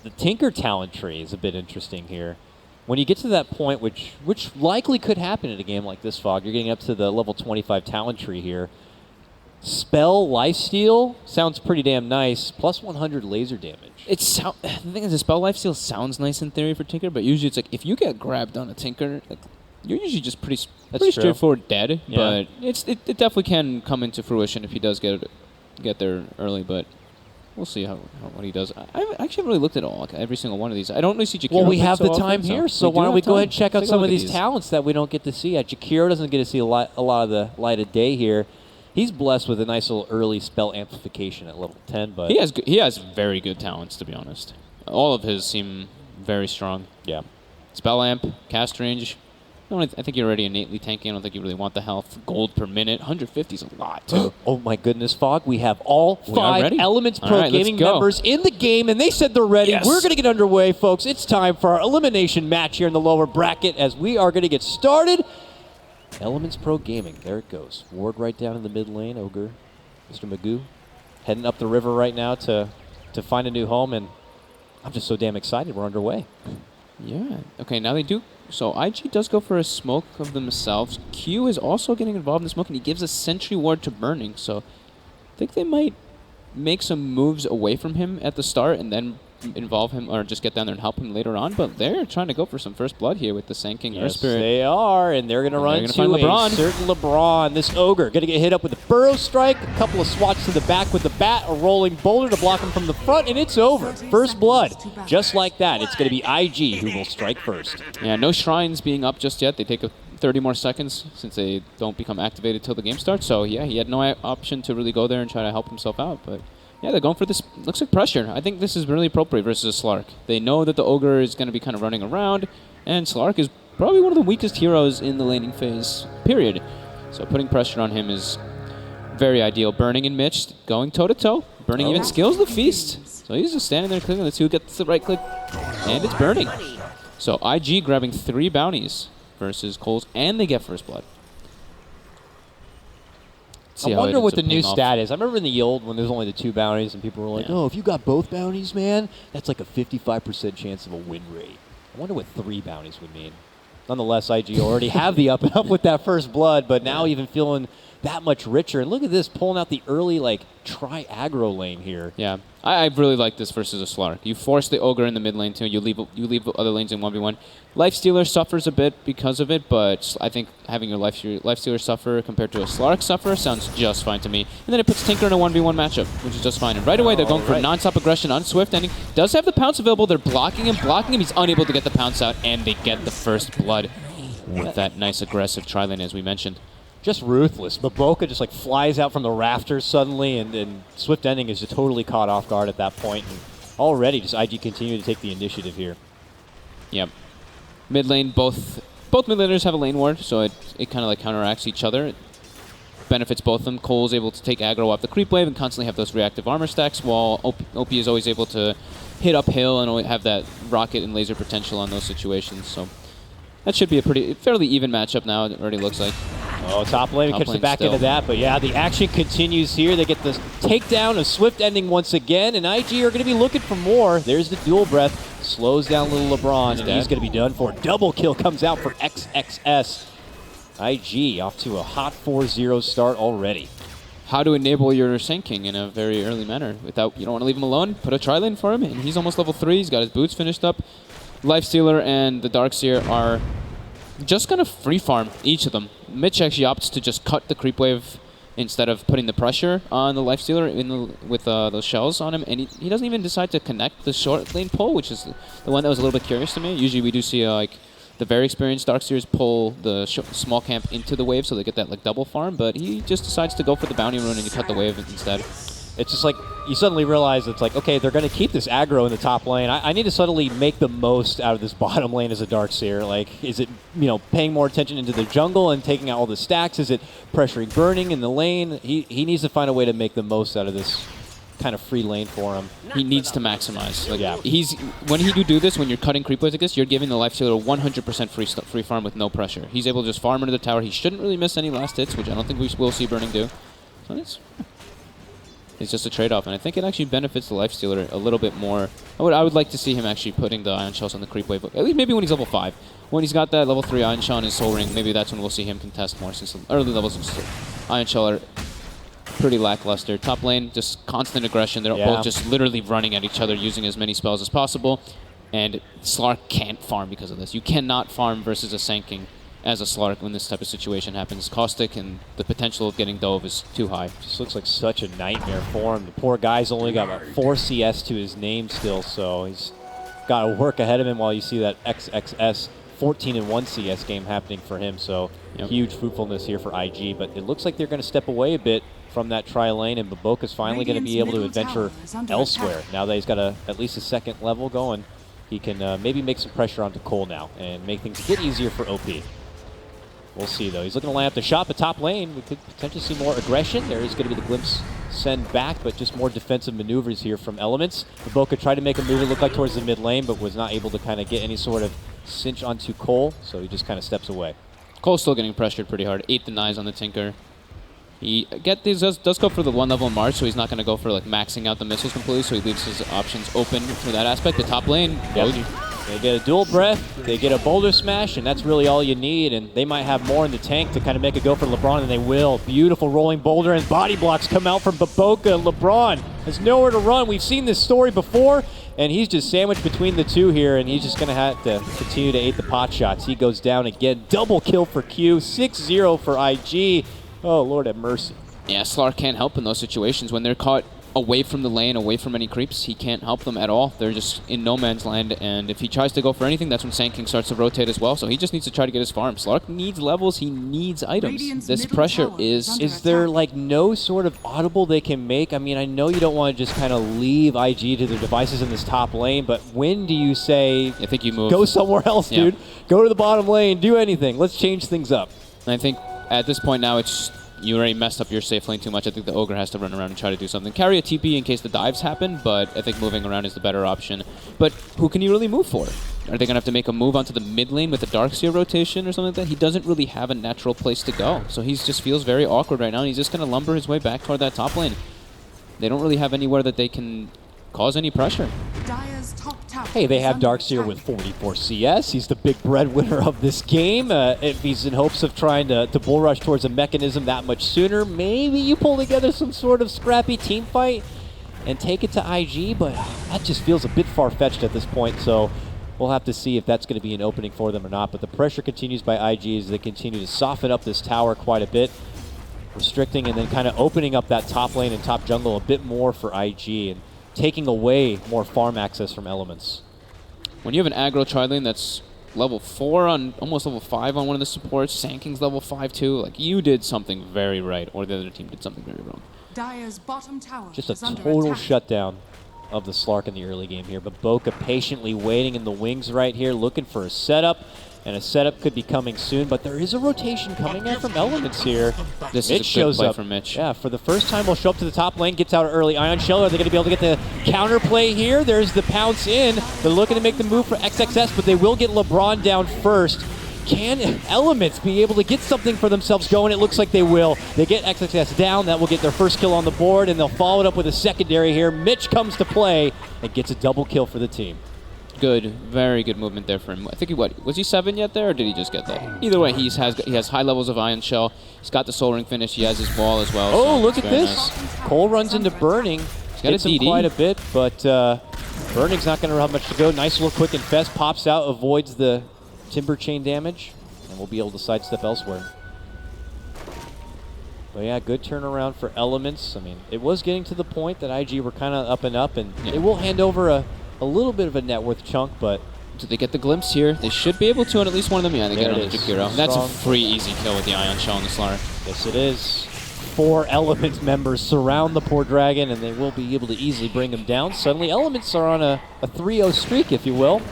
The Tinker talent tree is a bit interesting here. When you get to that point, which likely could happen in a game like this, Fog, you're getting up to the level 25 talent tree here. Spell Lifesteal sounds pretty damn nice, plus 100 laser damage. The thing is, the spell lifesteal sounds nice in theory for Tinker, but usually it's like if you get grabbed on a Tinker, like, you're usually just pretty true. straightforward dead. Yeah. But it definitely can come into fruition if he does get there early. But we'll see what he does. I actually haven't really looked at every single one of these. I don't really see Jakiro. Well, we picked have so the often, time here, so we why do don't we have go ahead time. and check out Take a some look of at these talents that we don't get to see. Jakiro doesn't get to see a lot of the light of day here. He's blessed with a nice little early spell amplification at level 10, but He has very good talents, to be honest. All of his seem very strong. yeah. Spell amp, cast range. I think you're already innately tanky. I don't think you really want the health. Gold per minute, 150 is a lot too. Oh my goodness, Fog! We have all We are 5 ready. Elements All Pro right, let's Gaming go. members in the game, and they said they're ready. Yes. We're going to get underway, folks. It's time for our elimination match here in the lower bracket as we are going to get started. Elements Pro Gaming, there it goes. Ward right down in the mid lane, Ogre, Mr. Magoo, heading up the river right now to find a new home, and I'm just so damn excited. We're underway. Yeah. Okay, now they do. So IG does go for a smoke of themselves. Q is also getting involved in the smoke, and he gives a sentry ward to Burning. So I think they might make some moves away from him at the start and then involve him or just get down there and help him later on. But they're trying to go for some first blood here with the Sand King Earth Yes, Spirit. they are, and they're going to run into find LeBron. a certain LeBron. This Ogre going to get hit up with a Burrow Strike, a couple of swats to the back with the bat, a rolling boulder to block him from the front, and it's over. First blood. Just like that, it's going to be IG who will strike first. Yeah, no shrines being up just yet. They take 30 more seconds since they don't become activated till the game starts. So yeah, he had no option to really go there and try to help himself out. But yeah, they're going for this, looks like pressure. I think this is really appropriate versus a Slark. They know that the Ogre is going to be kind of running around, and Slark is probably one of the weakest heroes in the laning phase, period. So putting pressure on him is very ideal. Burning and Mitch going toe-to-toe. Burning even skills the Feast. So he's just standing there clicking the two, gets the right click, and it's Burning. So IG grabbing 3 bounties versus Coles, and they get first blood. I wonder what the new stat is. I remember in the old when there was only the 2 bounties and people were like, oh, if you got both bounties, man, that's like a 55% chance of a win rate. I wonder what 3 bounties would mean. Nonetheless, IG already have the up and up with that first blood, but now even feeling that much richer. And look at this, pulling out the early, like, try-aggro lane here. Yeah, I really like this versus a Slark. You force the Ogre in the mid lane too. You leave the other lanes in 1v1. Lifestealer suffers a bit because of it, but I think having your Lifestealer suffer compared to a Slark suffer sounds just fine to me. And then it puts Tinker in a 1v1 matchup, which is just fine. And right away, they're going for non-stop aggression on Swift Ending. Does have the pounce available. They're blocking him. He's unable to get the pounce out, and they get the first blood with that nice aggressive tri-lane, as we mentioned. Just ruthless. Maboka just like flies out from the rafters suddenly, and Swift Ending is just totally caught off guard at that point. And already, just IG continue to take the initiative here. Yep. Mid lane, both mid laners have a lane ward, so it kind of like counteracts each other. It benefits both of them. Cole's able to take aggro off the creep wave and constantly have those reactive armor stacks, while OP is always able to hit uphill and have that rocket and laser potential on those situations. So that should be a fairly even matchup now, it already looks like. Oh, top lane catches the back end of that, but yeah, the action continues here. They get the takedown of Swift Ending once again, and IG are going to be looking for more. There's the dual breath, slows down little LeBron, and he's going to be done for. Double kill comes out for XXS. IG off to a hot 4-0 start already. How to enable your Sand King in a very early manner without, you don't want to leave him alone. Put a tri-lane for him, and he's almost level 3. He's got his boots finished up. Lifestealer and the Darkseer are just going to free farm each of them. Mitch actually opts to just cut the creep wave instead of putting the pressure on the Lifestealer with those shells on him, and he doesn't even decide to connect the short lane pull, which is the one that was a little bit curious to me. Usually we do see like the very experienced Darkseers pull the small camp into the wave so they get that like double farm, but he just decides to go for the bounty rune and you cut the wave instead. It's just like you suddenly realize it's like, okay, they're going to keep this aggro in the top lane. I need to suddenly make the most out of this bottom lane as a Darkseer. Like, is it, paying more attention into the jungle and taking out all the stacks? Is it pressuring Burning in the lane? He needs to find a way to make the most out of this kind of free lane for him. He needs to maximize. Like, yeah. When you do this, when you're cutting creep waves like this, you're giving the Lifestealer 100% free farm with no pressure. He's able to just farm into the tower. He shouldn't really miss any last hits, which I don't think we will see Burning do. So it's just a trade-off, and I think it actually benefits the Lifestealer a little bit more. I would like to see him actually putting the Ion Shells on the creep wave, at least maybe when he's level 5. When he's got that level 3 Ion Shell in his Soul Ring, maybe that's when we'll see him contest more, since the early levels of Ion Shell are pretty lackluster. Top lane, just constant aggression. They're both just literally running at each other, using as many spells as possible, and Slark can't farm because of this. You cannot farm versus a Sand King as a Slark when this type of situation happens. Caustic and the potential of getting dove is too high. Just looks like such a nightmare for him. The poor guy's only got about 4 CS to his name still, so he's got to work ahead of him while you see that XXS 14-1 CS game happening for him, so huge fruitfulness here for IG, but it looks like they're going to step away a bit from that tri-lane, and Maboka's finally going to be able to adventure elsewhere. Now that he's got at least a second level going, he can maybe make some pressure onto Cole now and make things a bit easier for OP. We'll see, though. He's looking to line up the shot, but top lane, we could potentially see more aggression. There is going to be the glimpse send back, but just more defensive maneuvers here from Elements. Maboka tried to make a move it looked like towards the mid lane, but was not able to kind of get any sort of cinch onto Cole, so he just kind of steps away. Cole's still getting pressured pretty hard. 8 denies on the Tinker. He does go for the 1-level March, so he's not going to go for like maxing out the missiles completely, so he leaves his options open for that aspect. The top lane, they get a dual breath, they get a boulder smash, and that's really all you need, and they might have more in the tank to kind of make it go for LeBron, and they will. Beautiful rolling boulder, and body blocks come out from Maboka. LeBron has nowhere to run. We've seen this story before. And he's just sandwiched between the two here, and he's just going to have to continue to aid the pot shots. He goes down again. Double kill for Q. 6-0 for IG. Oh, Lord have mercy. Yeah, Slark can't help in those situations. When they're caught away from the lane, away from any creeps, he can't help them at all. They're just in no man's land, and if he tries to go for anything, that's when Sand King starts to rotate as well, so he just needs to try to get his farm. Slark needs levels, he needs items. This pressure is... Is there, like, no sort of audible they can make? I mean, I know you don't want to just kind of leave IG to their devices in this top lane, but when do you say... I think you move. Go somewhere else, Yeah. dude. Go to the bottom lane, do anything. Let's change things up. And I think at this point now, it's... You already messed up your safe lane too much. I think the Ogre has to run around and try to do something. Carry a TP in case the dives happen, but I think moving around is the better option. But who can you really move for? Are they going to have to make a move onto the mid lane with the Darkseer rotation or something like that? He doesn't really have a natural place to go. So he just feels very awkward right now, and he's just going to lumber his way back toward that top lane. They don't really have anywhere that they can cause any pressure. Hey, they have Darkseer with 44 CS. He's the big breadwinner of this game. If he's in hopes of trying to bull rush towards a mechanism that much sooner, maybe you pull together some sort of scrappy team fight and take it to IG, but that just feels a bit far-fetched at this point, so we'll have to see if that's going to be an opening for them or not. But the pressure continues by IG as they continue to soften up this tower quite a bit, restricting and then kind of opening up that top lane and top jungle a bit more for IG and taking away more farm access from Elements. When you have an aggro tri lane that's level 4 on almost level 5 on one of the supports, Sand King's level 5 too, like you did something very right, or the other team did something very wrong. Dire's bottom tower Just a is under total attack. shutdown of the Slark in the early game here, but Boca patiently waiting in the wings right here, looking for a setup, and a setup could be coming soon, but there is a rotation coming in from Elements here. This Mitch is a good shows play up. from Mitch. Yeah, for the first time, we'll show up to the top lane, gets out early. Ion Shell, are they going to be able to get the counterplay here? There's the pounce in. They're looking to make the move for XXS, but they will get LeBron down first. Can Elements be able to get something for themselves going? It looks like they will. They get XXS down. That will get their first kill on the board, and they'll follow it up with a secondary here. Mitch comes to play and gets a double kill for the team. Good, very good movement there for him. I think he, was he 7 yet there, or did he just get that? Either way, he has high levels of Ion Shell. He's got the Soul Ring finish. He has his wall as well. Oh, so look at very this. nice. Cole runs into Burning. got Hits a him DD. quite a bit, but Burning's not going to have much to go. Nice little quick infest. Pops out, avoids the Timber Chain damage, and we'll be able to sidestep elsewhere. But yeah, good turnaround for Elements. I mean, it was getting to the point that IG were kind of up, and Yeah. it will hand over a little bit of a net worth chunk, but Do they get the glimpse here? They should be able to on at least one of them. Yeah, they There get it on it the is. Jakiro. That's a Strong. free, easy kill with the Ion Shell and the Slark. yes, it is. 4 Elements members surround the poor dragon, and they will be able to easily bring him down. Suddenly, Elements are on a 3-0 streak, if you will,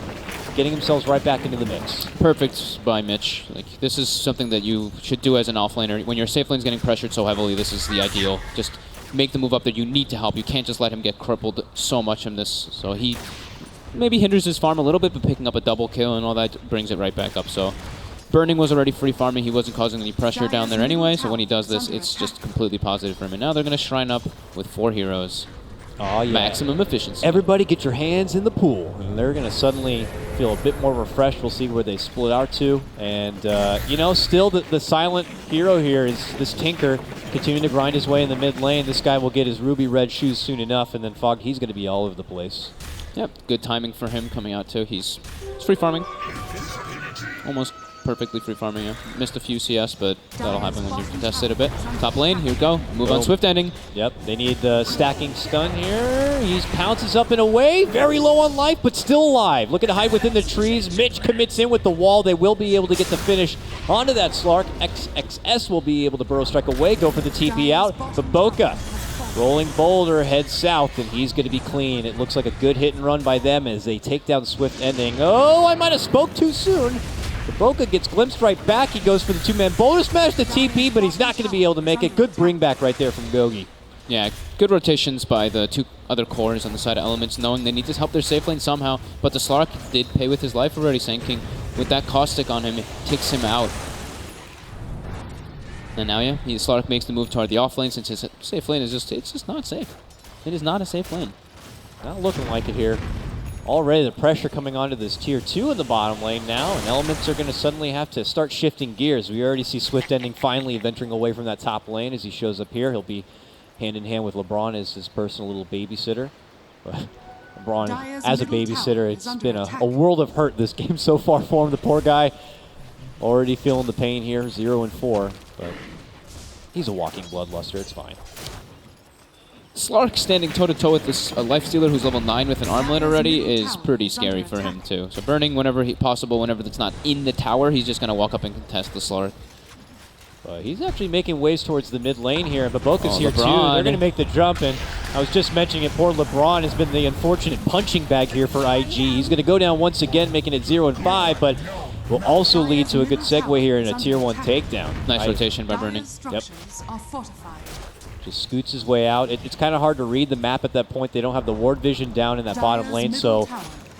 getting themselves right back into the mix. Perfect by Mitch. Like, this is something that you should do as an offlaner. When your safe lane's getting pressured so heavily, this is the ideal. Just make the move up there. You need to help. You can't just let him get crippled so much in this. So he maybe hinders his farm a little bit, but picking up a double kill and all that brings it right back up. So Burning was already free farming. He wasn't causing any pressure down there anyway, so when he does this, it's just completely positive for him. And now they're going to shrine up with 4 heroes. Oh, yeah. Maximum efficiency. Everybody get your hands in the pool. And they're going to suddenly feel a bit more refreshed. We'll see where they split out to. And, you know, still the silent hero here is this Tinker continuing to grind his way in the mid lane. This guy will get his ruby red shoes soon enough, and then Fog, he's going to be all over the place. Yep, good timing for him coming out too. He's free farming. Almost perfectly free farming, yeah. Missed a few CS, but that'll happen when you're contested a bit. Top lane, here we go. Move on Boom. Swift Ending. Yep, they need the stacking stun here. He pounces up and away. Very low on life, but still alive. Looking to hide within the trees. Mitch commits in with the wall. They will be able to get the finish onto that Slark. XXS will be able to burrow strike away, go for the TP out. But Boca, rolling boulder, heads south, and he's going to be clean. It looks like a good hit and run by them as they take down Swift Ending. Oh, I might have spoke too soon. But Boca gets glimpsed right back. He goes for the 2-man boulder smash, the TP, but he's not going to be able to make it. Good bring back right there from Gogi. Yeah, good rotations by the 2 other cores on the side of Elements, knowing they need to help their safe lane somehow. But the Slark did pay with his life already, Sand King. With that caustic on him, it takes him out. And now, yeah, Slark makes the move toward the off lane since his safe lane is just not safe. It is not a safe lane. Not looking like it here. Already the pressure coming onto this tier 2 in the bottom lane now, and Elements are going to suddenly have to start shifting gears. We already see Swift Ending finally venturing away from that top lane as he shows up here. He'll be hand in hand with LeBron as his personal little babysitter. LeBron as a babysitter. It's been a world of hurt this game so far for him. The poor guy already feeling the pain here, 0-4. But he's a walking bloodluster. It's fine. Slark standing toe-to-toe with this Lifestealer who's level 9 with an armlet already is pretty scary for him, too. So burning whenever possible, whenever that's not in the tower, he's just going to walk up and contest the Slark. He's actually making waves towards the mid lane here. Baboka's here, too. LeBron. They're going to make the jump, and I was just mentioning it, poor LeBron has been the unfortunate punching bag here for IG. He's going to go down once again, making it 0-5, but will also lead to a good segue here in a Tier 1 takedown. Nice rotation by burning. Yep. Just scoots his way out. It's kind of hard to read the map at that point. They don't have the ward vision down in that bottom lane, so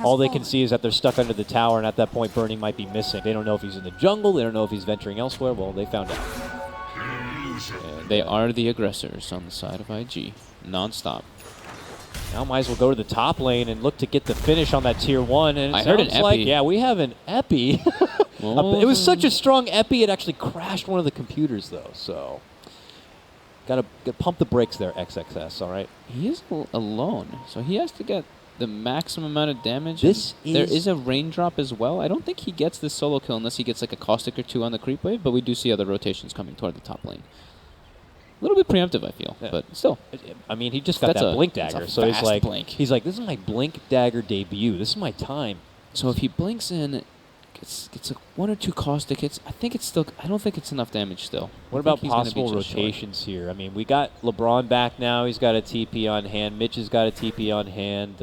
all they can see is that they're stuck under the tower, and at that point, Burning might be missing. They don't know if he's in the jungle. They don't know if he's venturing elsewhere. Well, they found out. And they are the aggressors on the side of IG, non-stop. Now might as well go to the top lane and look to get the finish on that Tier 1. And I heard an like, epi. yeah, we have an epi. It was such a strong epi, it actually crashed one of the computers, though, so... Gotta pump the brakes there, XXS, all right? He is alone, so he has to get the maximum amount of damage. There is a raindrop as well. I don't think he gets this solo kill unless he gets like a caustic or two on the creep wave, but we do see other rotations coming toward the top lane. A little bit preemptive, I feel, but still. I mean, he just got that blink dagger, so he's like, this is my blink dagger debut. This is my time. So if he blinks in, gets like 1 or 2 caustic hits, I don't think it's enough damage still. What about possible rotations here? I mean, we got LeBron back now. He's got a TP on hand. Mitch has got a TP on hand.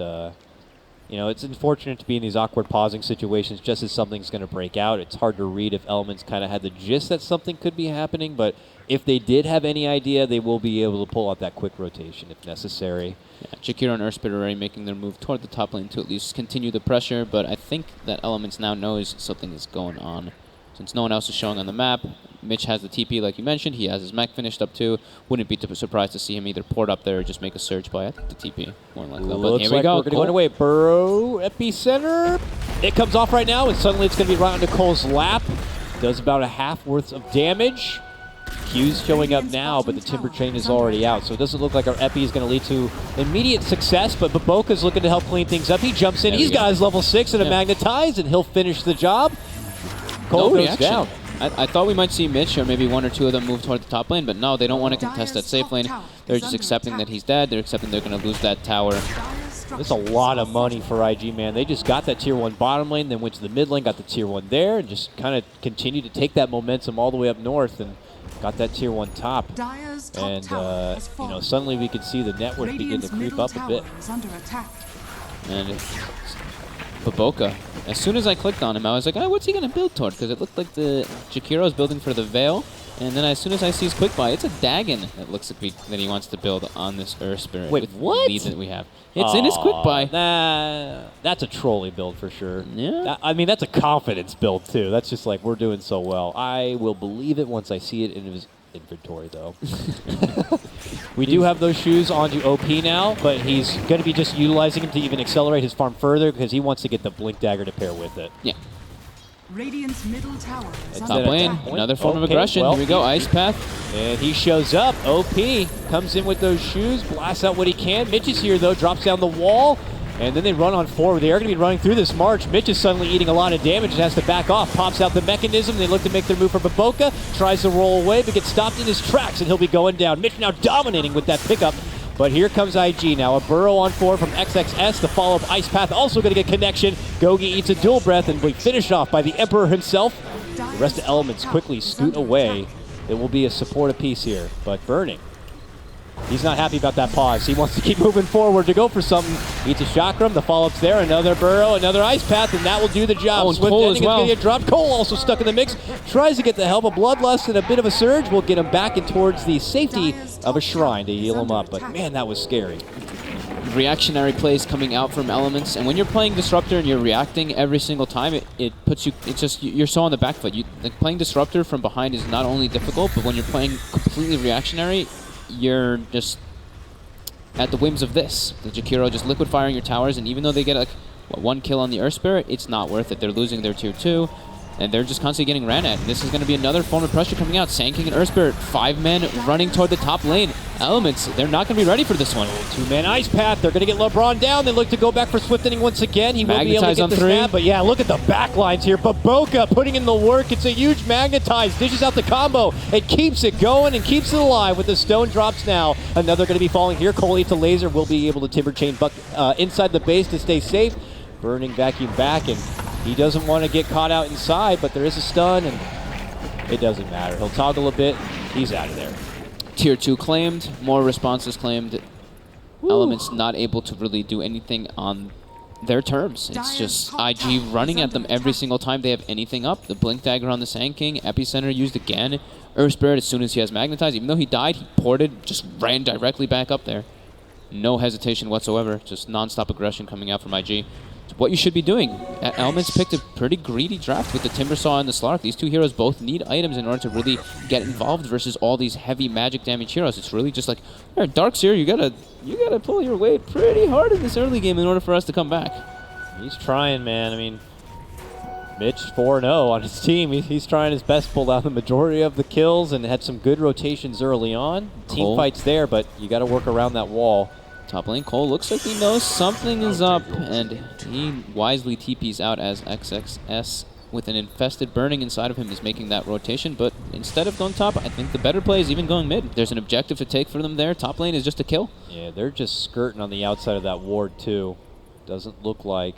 You know, it's unfortunate to be in these awkward pausing situations just as something's going to break out. It's hard to read if Elements kind of had the gist that something could be happening, but if they did have any idea, they will be able to pull out that quick rotation if necessary. Yeah, Jakiro and Earthspirit are already making their move toward the top lane to at least continue the pressure, but I think that Elements now knows something is going on. Since no one else is showing on the map, Mitch has the TP like you mentioned, he has his mech finished up too. Wouldn't be surprised to see him either port up there or just make a surge play. I think the TP, more likely. But here we go. We're going to go away. Burrow, epicenter. It comes off right now, and suddenly it's going to be right onto Cole's lap. Does about a half worth of damage. Q's showing up now, but the Timber Chain is already out, so it doesn't look like our Epi is going to lead to immediate success, but Baboka's looking to help clean things up. He jumps in, he's got his level 6 and a Magnetize, and he'll finish the job. Cole goes down. I thought we might see Mitch or maybe 1 or 2 of them move toward the top lane, but no, they don't want to contest that safe lane. They're just accepting that he's dead. They're accepting they're going to lose that tower. That's a lot of money for IG, man. They just got that Tier 1 bottom lane, then went to the mid lane, got the Tier 1 there, and just kind of continued to take that momentum all the way up north and got that Tier 1 top. And, you know, suddenly we could see the network begin to creep up a bit. And Baboka, as soon as I clicked on him, I was like, oh, what's he going to build toward? Because it looked like the Jakiro is building for the Veil. And then as soon as I see his quick buy, it's a Dagon that looks like that he wants to build on this Earth Spirit. Wait, with what? The lead that we have. It's in his quick buy. Nah, that's a trolley build for sure. Yeah. I mean, that's a confidence build too. That's just like, we're doing so well. I will believe it once I see it in his inventory, though. We do have those shoes onto OP now, but he's going to be just utilizing them to even accelerate his farm further because he wants to get the Blink Dagger to pair with it. Yeah. Radiant's middle tower is Top lane, another form of aggression. Here we go, Ice Path. And he shows up. OP comes in with those shoes, blasts out what he can. Mitch is here, though, drops down the wall. And then they run on forward. They are going to be running through this march. Mitch is suddenly eating a lot of damage and has to back off. Pops out the mechanism. They look to make their move for Baboka. Tries to roll away, but gets stopped in his tracks, and he'll be going down. Mitch now dominating with that pickup. But here comes IG now. A burrow on 4 from XXS. The follow-up Ice Path also going to get connection. Gogi eats a dual breath, and we finish off by the Emperor himself. The rest of Elements quickly scoot away. It will be a support apiece here, but Burning. He's not happy about that pause. He wants to keep moving forward to go for something. Eats a chakram. The follow-up's there. Another burrow, another Ice Path, and that will do the job. Oh, and Swift Cole ending as well. is going to get dropped. Cole also stuck in the mix. Tries to get the help of Bloodlust, and a bit of a surge will get him back in towards the safety of a shrine to heal him up. But man, that was scary. Reactionary plays coming out from Elements, and when you're playing Disruptor and you're reacting every single time, it puts you, it's just, you're so on the back foot. Like playing Disruptor from behind is not only difficult, but when you're playing completely reactionary, you're just at the whims of this. The Jakiro just liquid firing your towers, and even though they get like 1 kill on the Earth Spirit, it's not worth it. They're losing their tier 2. And they're just constantly getting ran at. And this is going to be another form of pressure coming out. Sand King and Earthspirit, 5 men running toward the top lane. Elements, they're not going to be ready for this one. 2-man Ice Path. They're going to get LeBron down. They look to go back for Swift Ending once again. He will be able to get the snap. But yeah, look at the back lines here. Baboka putting in the work. It's a huge magnetize. Dishes out the combo. It keeps it going and keeps it alive with the stone drops now. Another going to be falling here. Coley to laser will be able to Timber Chain Buck inside the base to stay safe. Burning vacuum back, and he doesn't want to get caught out inside, but there is a stun, and it doesn't matter. He'll toggle a bit. He's out of there. Tier 2 claimed, more responses claimed. Elements not able to really do anything on their terms. It's just IG running at them every single time they have anything up. The Blink Dagger on the Sand King, Epicenter used again. Earth Spirit, as soon as he has Magnetize, even though he died, he ported, just ran directly back up there. No hesitation whatsoever, just non-stop aggression coming out from IG. It's what you should be doing. Elements picked a pretty greedy draft with the Timbersaw and the Slark. These two heroes both need items in order to really get involved versus all these heavy magic damage heroes. It's really just like, all right, Dark's here, you gotta pull your weight pretty hard in this early game in order for us to come back. He's trying, man. I mean, Mitch 4-0 on his team. He's trying his best to pull down the majority of the kills and had some good rotations early on. Team fights there, but you got to work around that wall. Top lane, Cole looks like he knows something is up, and he wisely TPs out as XXS with an infested burning inside of him is making that rotation, but instead of going top, I think the better play is even going mid. There's an objective to take for them there. Top lane is just a kill. Yeah, they're just skirting on the outside of that ward too. Doesn't look like...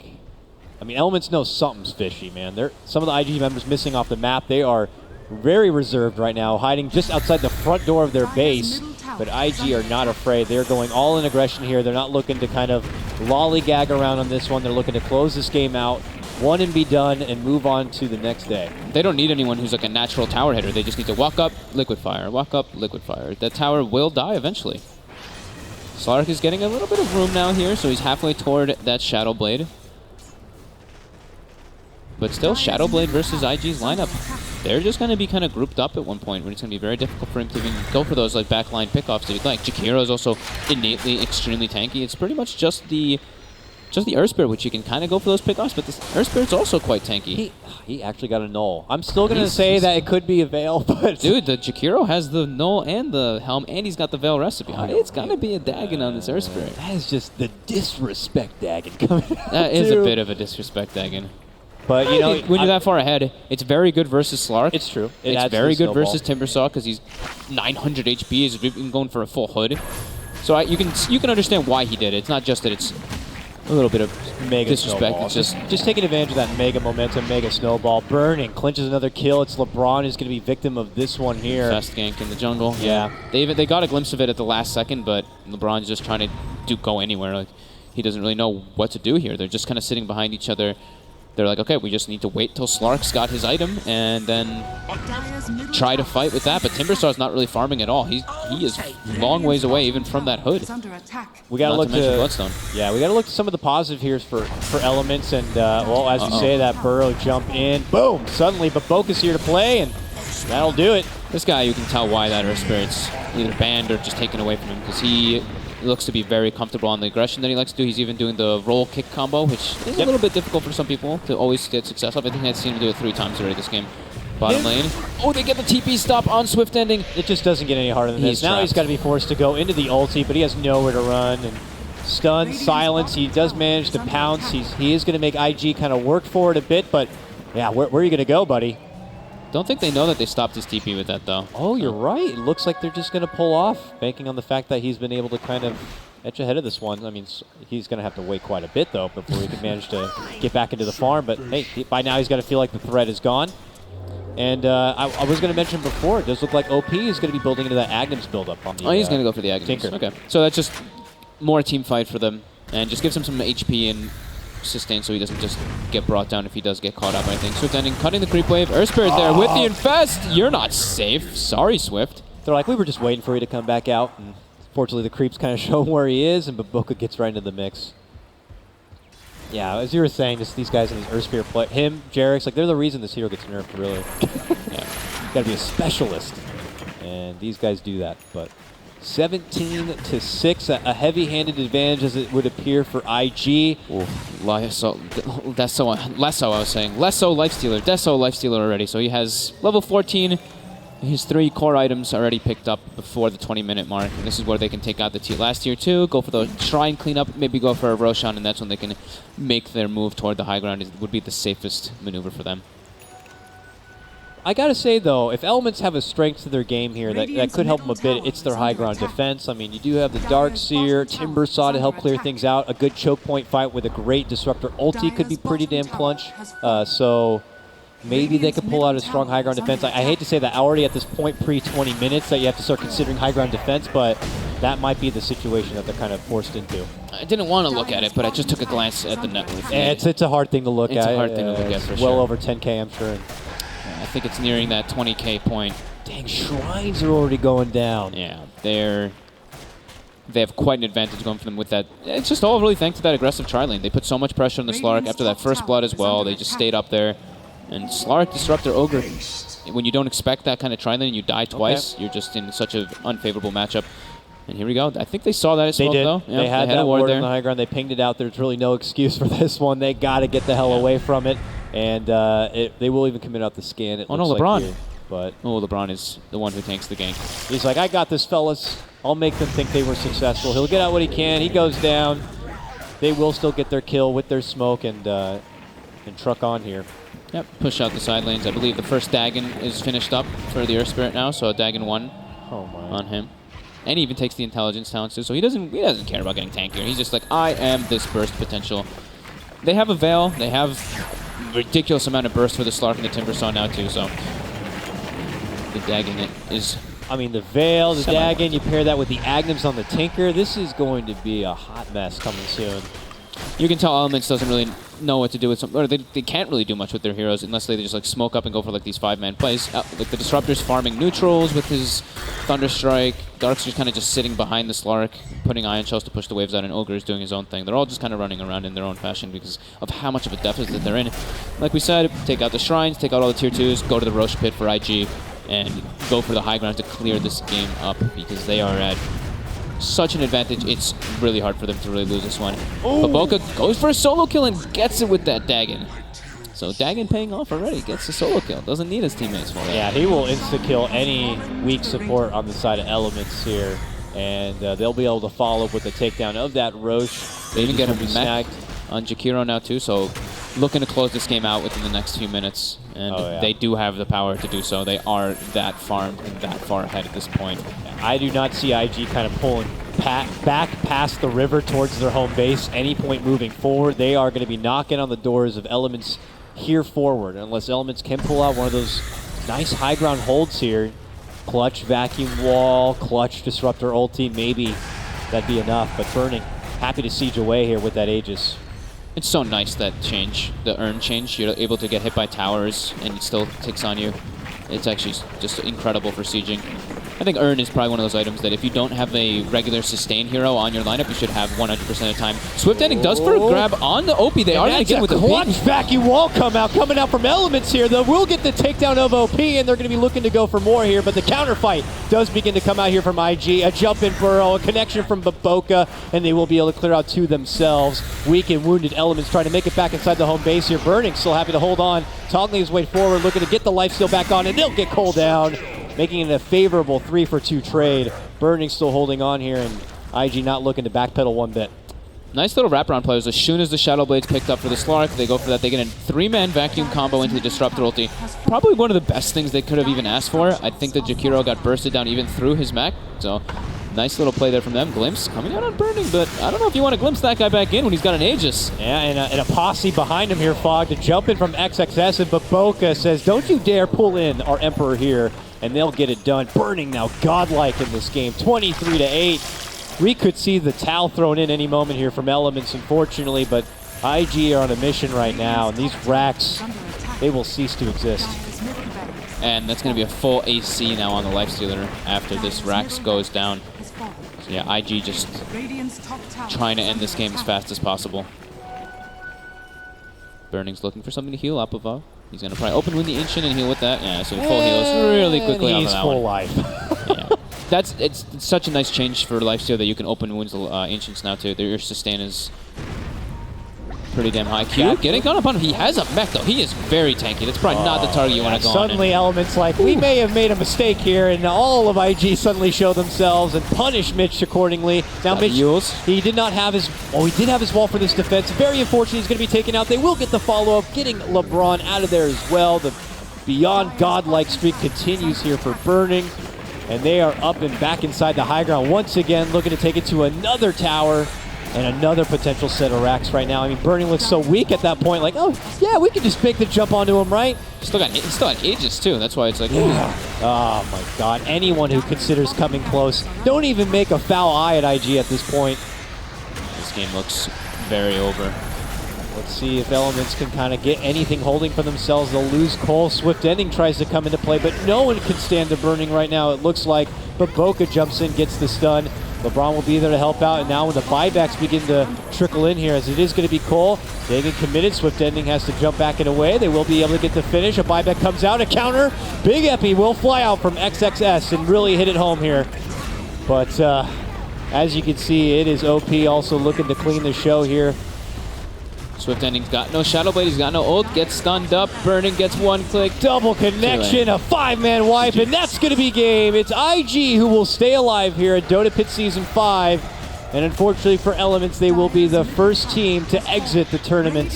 I mean, Elements know something's fishy, man. Some of the IG members missing off the map. They are very reserved right now, hiding just outside the front door of their base. But IG are not afraid. They're going all in aggression here. They're not looking to kind of lollygag around on this one. They're looking to close this game out, one and be done, and move on to the next day. They don't need anyone who's like a natural tower hitter. They just need to walk up, liquid fire, walk up, liquid fire. That tower will die eventually. Slark is getting a little bit of room now here, so he's halfway toward that Shadow Blade. But still, Shadow Blade versus IG's lineup. They're just going to be kind of grouped up at one point, where it's going to be very difficult for him to even go for those like backline pickoffs if he'd like. Jakiro is also innately extremely tanky. It's pretty much just the Earth Spirit, which you can kind of go for those pickoffs, but this Earth Spirit's also quite tanky. He actually got a null. I'm still going to say that it could be a Veil, but... Dude, the Jakiro has the null and the helm, and he's got the Veil recipe on it. It's going to be a Dagon on this Earth Spirit. That is just the disrespect Dagon coming out. That is a bit of a disrespect Dagon. But, you know, when you're that far ahead, it's very good versus Slark. It's true. It's very good versus Timbersaw because he's 900 HP. He's even going for a full hood. So you can understand why he did it. It's not just that it's a little bit of mega disrespect. Snowball. It's just taking advantage of that mega momentum, mega snowball. Burning clinches another kill. It's LeBron who's going to be victim of this one here. Fast gank in the jungle. Yeah. They got a glimpse of it at the last second, but LeBron's just trying to go anywhere. Like he doesn't really know what to do here. They're just kind of sitting behind each other. They're like, okay, we just need to wait till Slark's got his item and then try to fight with that. But Timbersaw's not really farming at all. He is long ways away even from that hood. We got to look to Bloodstone. Yeah, we got to look to some of the positive here for Elements. And well, as you say, that burrow jump in, boom! Suddenly, Baboka's here to play, and that'll do it. This guy, you can tell why that Earth Spirit's either banned or just taken away from him because he looks to be very comfortable on the aggression that he likes to do. He's even doing the roll kick combo, which is a little bit difficult for some people to always get success of. I think I've seen him do it 3 times already this game. Bottom lane. Oh, they get the TP stop on Swift Ending. It just doesn't get any harder than this. Now he's got to be forced to go into the ulti, but he has nowhere to run. And stun, silence, he does manage to pounce. He is going to make IG kind of work for it a bit, but yeah, where are you going to go, buddy? Don't think they know that they stopped his TP with that, though. Oh, you're right. It looks like they're just going to pull off, banking on the fact that he's been able to kind of edge ahead of this one. I mean, he's going to have to wait quite a bit, though, before he can manage to get back into the farm. But, hey, by now he's got to feel like the threat is gone. And I was going to mention before, it does look like OP is going to be building into that Agnes build-up on the he's going to go for the Agnes. Tinker. Okay. So that's just more team fight for them. And just gives him some HP and sustain so he doesn't just get brought down if he does get caught up, I think. Swift Ending, cutting the creep wave. Earth Spirit there with the infest. You're not safe. Sorry, Swift. They're like, we were just waiting for you to come back out. And fortunately, the creeps kind of show where he is, and Baboka gets right into the mix. Yeah, as you were saying, these guys in this Earth Spirit play, him, Jarek's, like, they're the reason this hero gets nerfed, really. Yeah. Gotta be a specialist. And these guys do that, but 17-6, a heavy-handed advantage as it would appear for IG. Less so I was saying. Lesso Lifestealer, Deso Lifestealer already. So he has level 14. His 3 core items already picked up before the 20-minute mark. And this is where they can take out the last tier 2, go for the Shrine cleanup, maybe go for a Roshan, and that's when they can make their move toward the high ground. It would be the safest maneuver for them. I gotta say though, if Elements have a strength to their game here that could help them a bit, it's their high ground defense. I mean, you do have the Darkseer, Timbersaw to help clear things out. A good choke point fight with a great Disruptor ulti could be pretty damn clutch. So maybe they could pull out a strong high ground defense. I hate to say that already at this point pre-20 minutes that you have to start considering high ground defense, but that might be the situation that they're kind of forced into. I didn't want to look at it, but I just took a glance at the net worth. It's a hard thing to look at. It's a hard thing to look at for sure. Well over 10K, I'm sure. I think it's nearing that 20K point. Dang, Shrines are already going down. Yeah, they have quite an advantage going for them with that. It's just all really thanks to that aggressive tri-lane. They put so much pressure on the Slark after that first blood as well. They just stayed up there. And Slark, Disruptor, Ogre, when you don't expect that kind of tri-lane and you die twice, you're just in such an unfavorable matchup. And here we go. I think they saw that as well, though. Yeah, they had that ward on the high ground. They pinged it out. There's really no excuse for this one. They got to get the hell away from it. And they will even commit out the scan. It looks LeBron. Like here, but LeBron is the one who tanks the gank. He's like, I got this, fellas. I'll make them think they were successful. He'll get out what he can. He goes down. They will still get their kill with their smoke and truck on here. Yep, push out the side lanes. I believe the first Dagon is finished up for the Earth Spirit now, so Dagon 1 on him. And he even takes the intelligence talent too, so he doesn't care about getting tankier. He's just like, I am this burst potential. They have a Veil. They have ridiculous amount of burst for the Slark and the Timbersaw now too, so the Dagon is... I mean, the Veil, the Dagon, you pair that with the Agnems on the Tinker. This is going to be a hot mess coming soon. You can tell Elements doesn't really know what to do with some, or they can't really do much with their heroes unless they just like smoke up and go for like these 5-man plays. Like the Disruptor's farming neutrals with his Thunderstrike. Dark's just kind of just sitting behind the Slark, putting Ion Shells to push the waves out, and Ogre is doing his own thing. They're all just kind of running around in their own fashion because of how much of a deficit they're in. Like we said, take out the Shrines, take out all the tier 2s, go to the Roche Pit for IG, and go for the high ground to clear this game up because they are at such an advantage. It's really hard for them to really lose this one. But Boca goes for a solo kill and gets it with that Dagon. So Dagon paying off already, gets a solo kill. Doesn't need his teammates for that. Yeah, he will insta-kill any weak support on the side of Elements here. And they'll be able to follow up with the takedown of that Roche. They even get him snagged on Jakiro now too, so looking to close this game out within the next few minutes. And they do have the power to do so. They are that farmed and that far ahead at this point. I do not see IG kind of pulling back past the river towards their home base. Any point moving forward, they are going to be knocking on the doors of Elements here forward. Unless Elements can pull out one of those nice high ground holds here. Clutch Vacuum Wall, clutch Disruptor ulti, maybe that'd be enough. But Burning, happy to siege away here with that Aegis. It's so nice that change, the urn change. You're able to get hit by towers and it still ticks on you. It's actually just incredible for sieging. I think Urn is probably one of those items that if you don't have a regular sustain hero on your lineup, you should have 100% of the time. Swift Ending does for a grab on the OP. They are going to get with the clutch vacuum wall coming out from Elements here. They will get the takedown of OP, and they're going to be looking to go for more here, but the counter fight does begin to come out here from IG. A jump in burrow, a connection from Baboka, and they will be able to clear out 2 themselves. Weak and wounded Elements trying to make it back inside the home base here. Burning still happy to hold on, toggling his way forward, looking to get the lifesteal back on, and they'll get Cole down, making it a favorable 3-for-2 trade. Burning still holding on here, and IG not looking to backpedal one bit. Nice little wraparound players. As soon as the Shadow Blades picked up for the Slark, they go for that. They get a 3-man vacuum combo into the Disruptor ulti. Probably one of the best things they could have even asked for. I think that Jakiro got bursted down even through his mech. So nice little play there from them. Glimpse coming out on Burning, but I don't know if you want to glimpse that guy back in when he's got an Aegis. Yeah, and a posse behind him here, Fog, to jump in from XXS, and Baboka says, don't you dare pull in our Emperor here, and they'll get it done. Burning now godlike in this game, 23-8. We could see the towel thrown in any moment here from Elements, unfortunately, but IG are on a mission right now, and these racks, they will cease to exist. And that's going to be a full AC now on the Lifestealer after this Rax goes down. So yeah, IG just trying to end this game as fast as possible. Burning's looking for something to heal up above. He's going to probably open with the Ancient and heal with that. Yeah, so full heals really quickly on that one. He's full life. Yeah. it's such a nice change for Lifesteal that you can open wounds Ancients now too. Your sustain is pretty damn high. Q getting gone up on him. He has a mech though. He is very tanky. That's probably not the target you want to go on. Suddenly Element's like, we may have made a mistake here, and all of IG suddenly show themselves and punish Mitch accordingly. Now Mitch, he did not have his, he did have his wall for this defense. Very unfortunate, he's going to be taken out. They will get the follow-up, getting LeBron out of there as well. The beyond godlike streak continues here for Burning, and they are up and back inside the high ground once again, looking to take it to another tower. And another potential set of racks right now. I mean, Burning looks so weak at that point. Like, oh, yeah, we can just make the jump onto him, right? Still got Aegis, too. That's why it's like, yeah. Oh, my God. Anyone who considers coming close, don't even make a foul eye at IG at this point. This game looks very over. Let's see if Elements can kind of get anything holding for themselves. They'll lose Cole. Swift Ending tries to come into play, but no one can stand the Burning right now, it looks like. But Boca jumps in, gets the stun. LeBron will be there to help out, and now when the buybacks begin to trickle in here, as it is going to be Cole, Dagan committed. Swift Ending has to jump back and away. They will be able to get the finish. A buyback comes out, a counter. Big Epi will fly out from XXS and really hit it home here. But as you can see, it is OP also looking to clean the show here. Swift Ending's got no Shadow Blade, he's got no ult, gets stunned up, Burning gets one click. Double connection, a 5-man wipe, and that's going to be game. It's IG who will stay alive here at Dota Pit Season 5. And unfortunately for Elements, they will be the first team to exit the tournament.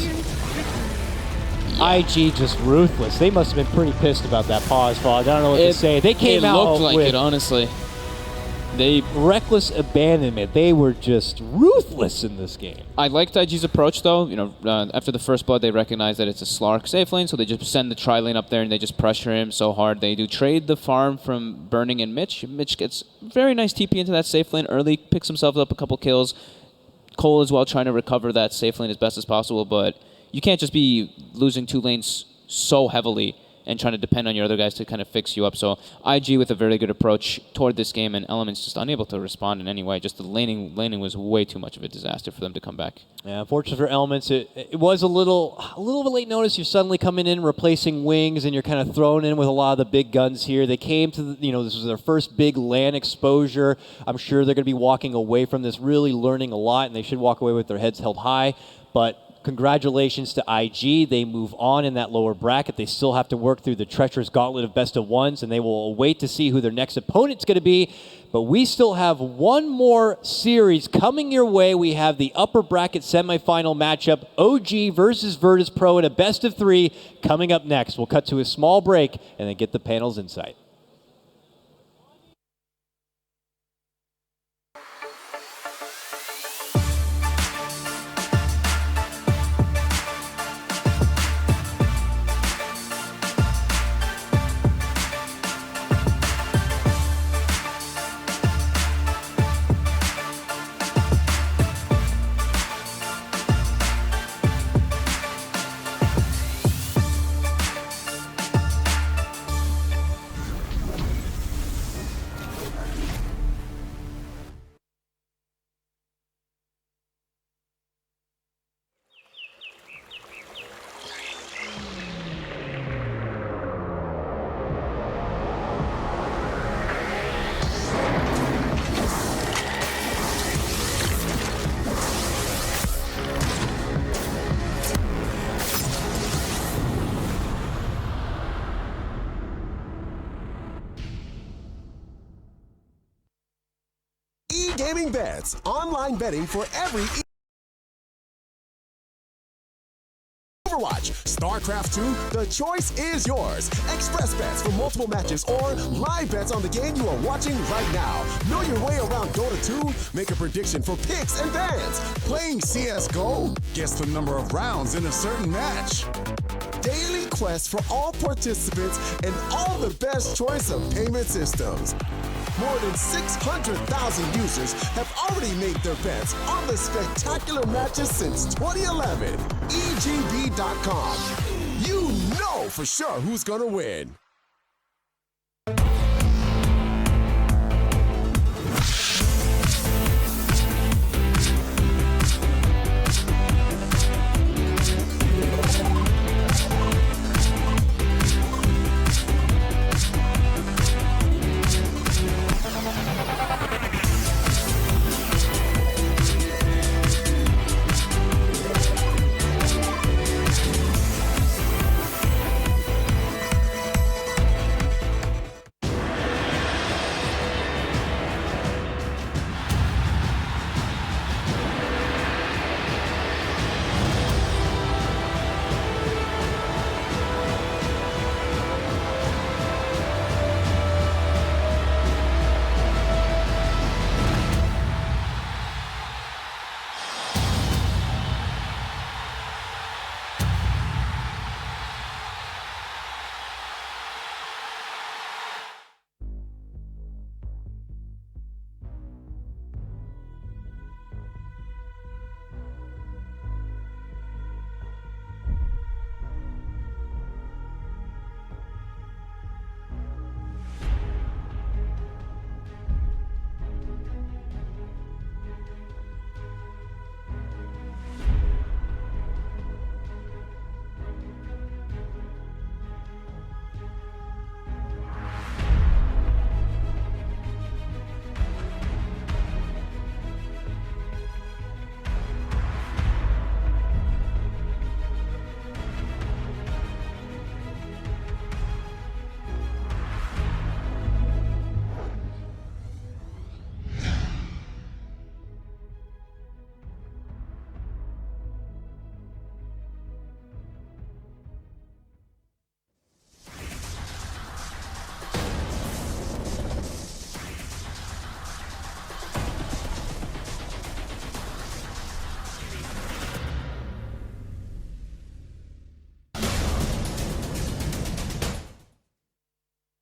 IG just ruthless. They must have been pretty pissed about that pause, Fog. I don't know what to say. They came out looked like with it, honestly. Reckless abandonment. They were just ruthless in this game. I liked IG's approach, though. You know, after the first blood, they recognize that it's a Slark safe lane, so they just send the tri-lane up there and they just pressure him so hard. They do trade the farm from Burning and Mitch. Mitch gets very nice TP into that safe lane early, picks himself up a couple kills. Cole as well trying to recover that safe lane as best as possible, but you can't just be losing 2 lanes so heavily and trying to depend on your other guys to kind of fix you up. So IG with a very good approach toward this game, and Elements just unable to respond in any way. Just the laning was way too much of a disaster for them to come back. Yeah, unfortunately for Elements, it was a little of a late notice. You're suddenly coming in, replacing wings, and you're kind of thrown in with a lot of the big guns here. They came to, this was their first big LAN exposure. I'm sure they're going to be walking away from this, really learning a lot, and they should walk away with their heads held high. But congratulations to IG. They move on in that lower bracket. They still have to work through the treacherous gauntlet of best of ones, and they will wait to see who their next opponent's going to be. But we still have one more series coming your way. We have the upper bracket semifinal matchup, OG versus Virtus Pro in a best of 3 coming up next. We'll cut to a small break and then get the panel's insight. Gaming Bets, online betting for every Overwatch, StarCraft 2, the choice is yours. Express bets for multiple matches or live bets on the game you are watching right now. Know your way around Dota 2? Make a prediction for picks and bans. Playing CSGO? Guess the number of rounds in a certain match. Daily quests for all participants and all the best choice of payment systems. More than 600,000 users have already made their bets on the spectacular matches since 2011. EGB.com. You know for sure who's gonna win.